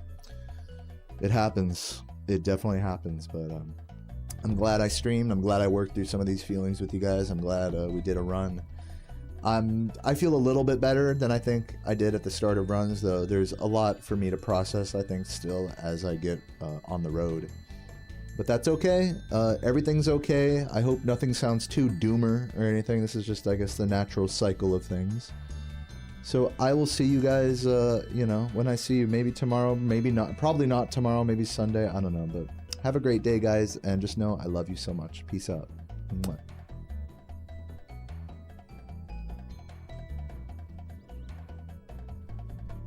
Speaker 1: It happens. It definitely happens, but I'm glad I streamed. I'm glad I worked through some of these feelings with you guys. I'm glad we did a run. I feel a little bit better than I think I did at the start of runs, though. There's a lot for me to process, I think, still as I get on the road. But that's okay. Everything's okay. I hope nothing sounds too doomer or anything. This is just, I guess, the natural cycle of things. So I will see you guys, you know, when I see you. Maybe tomorrow, maybe not. Probably not tomorrow, maybe Sunday. I don't know. But have a great day, guys. And just know I love you so much. Peace out. Mwah.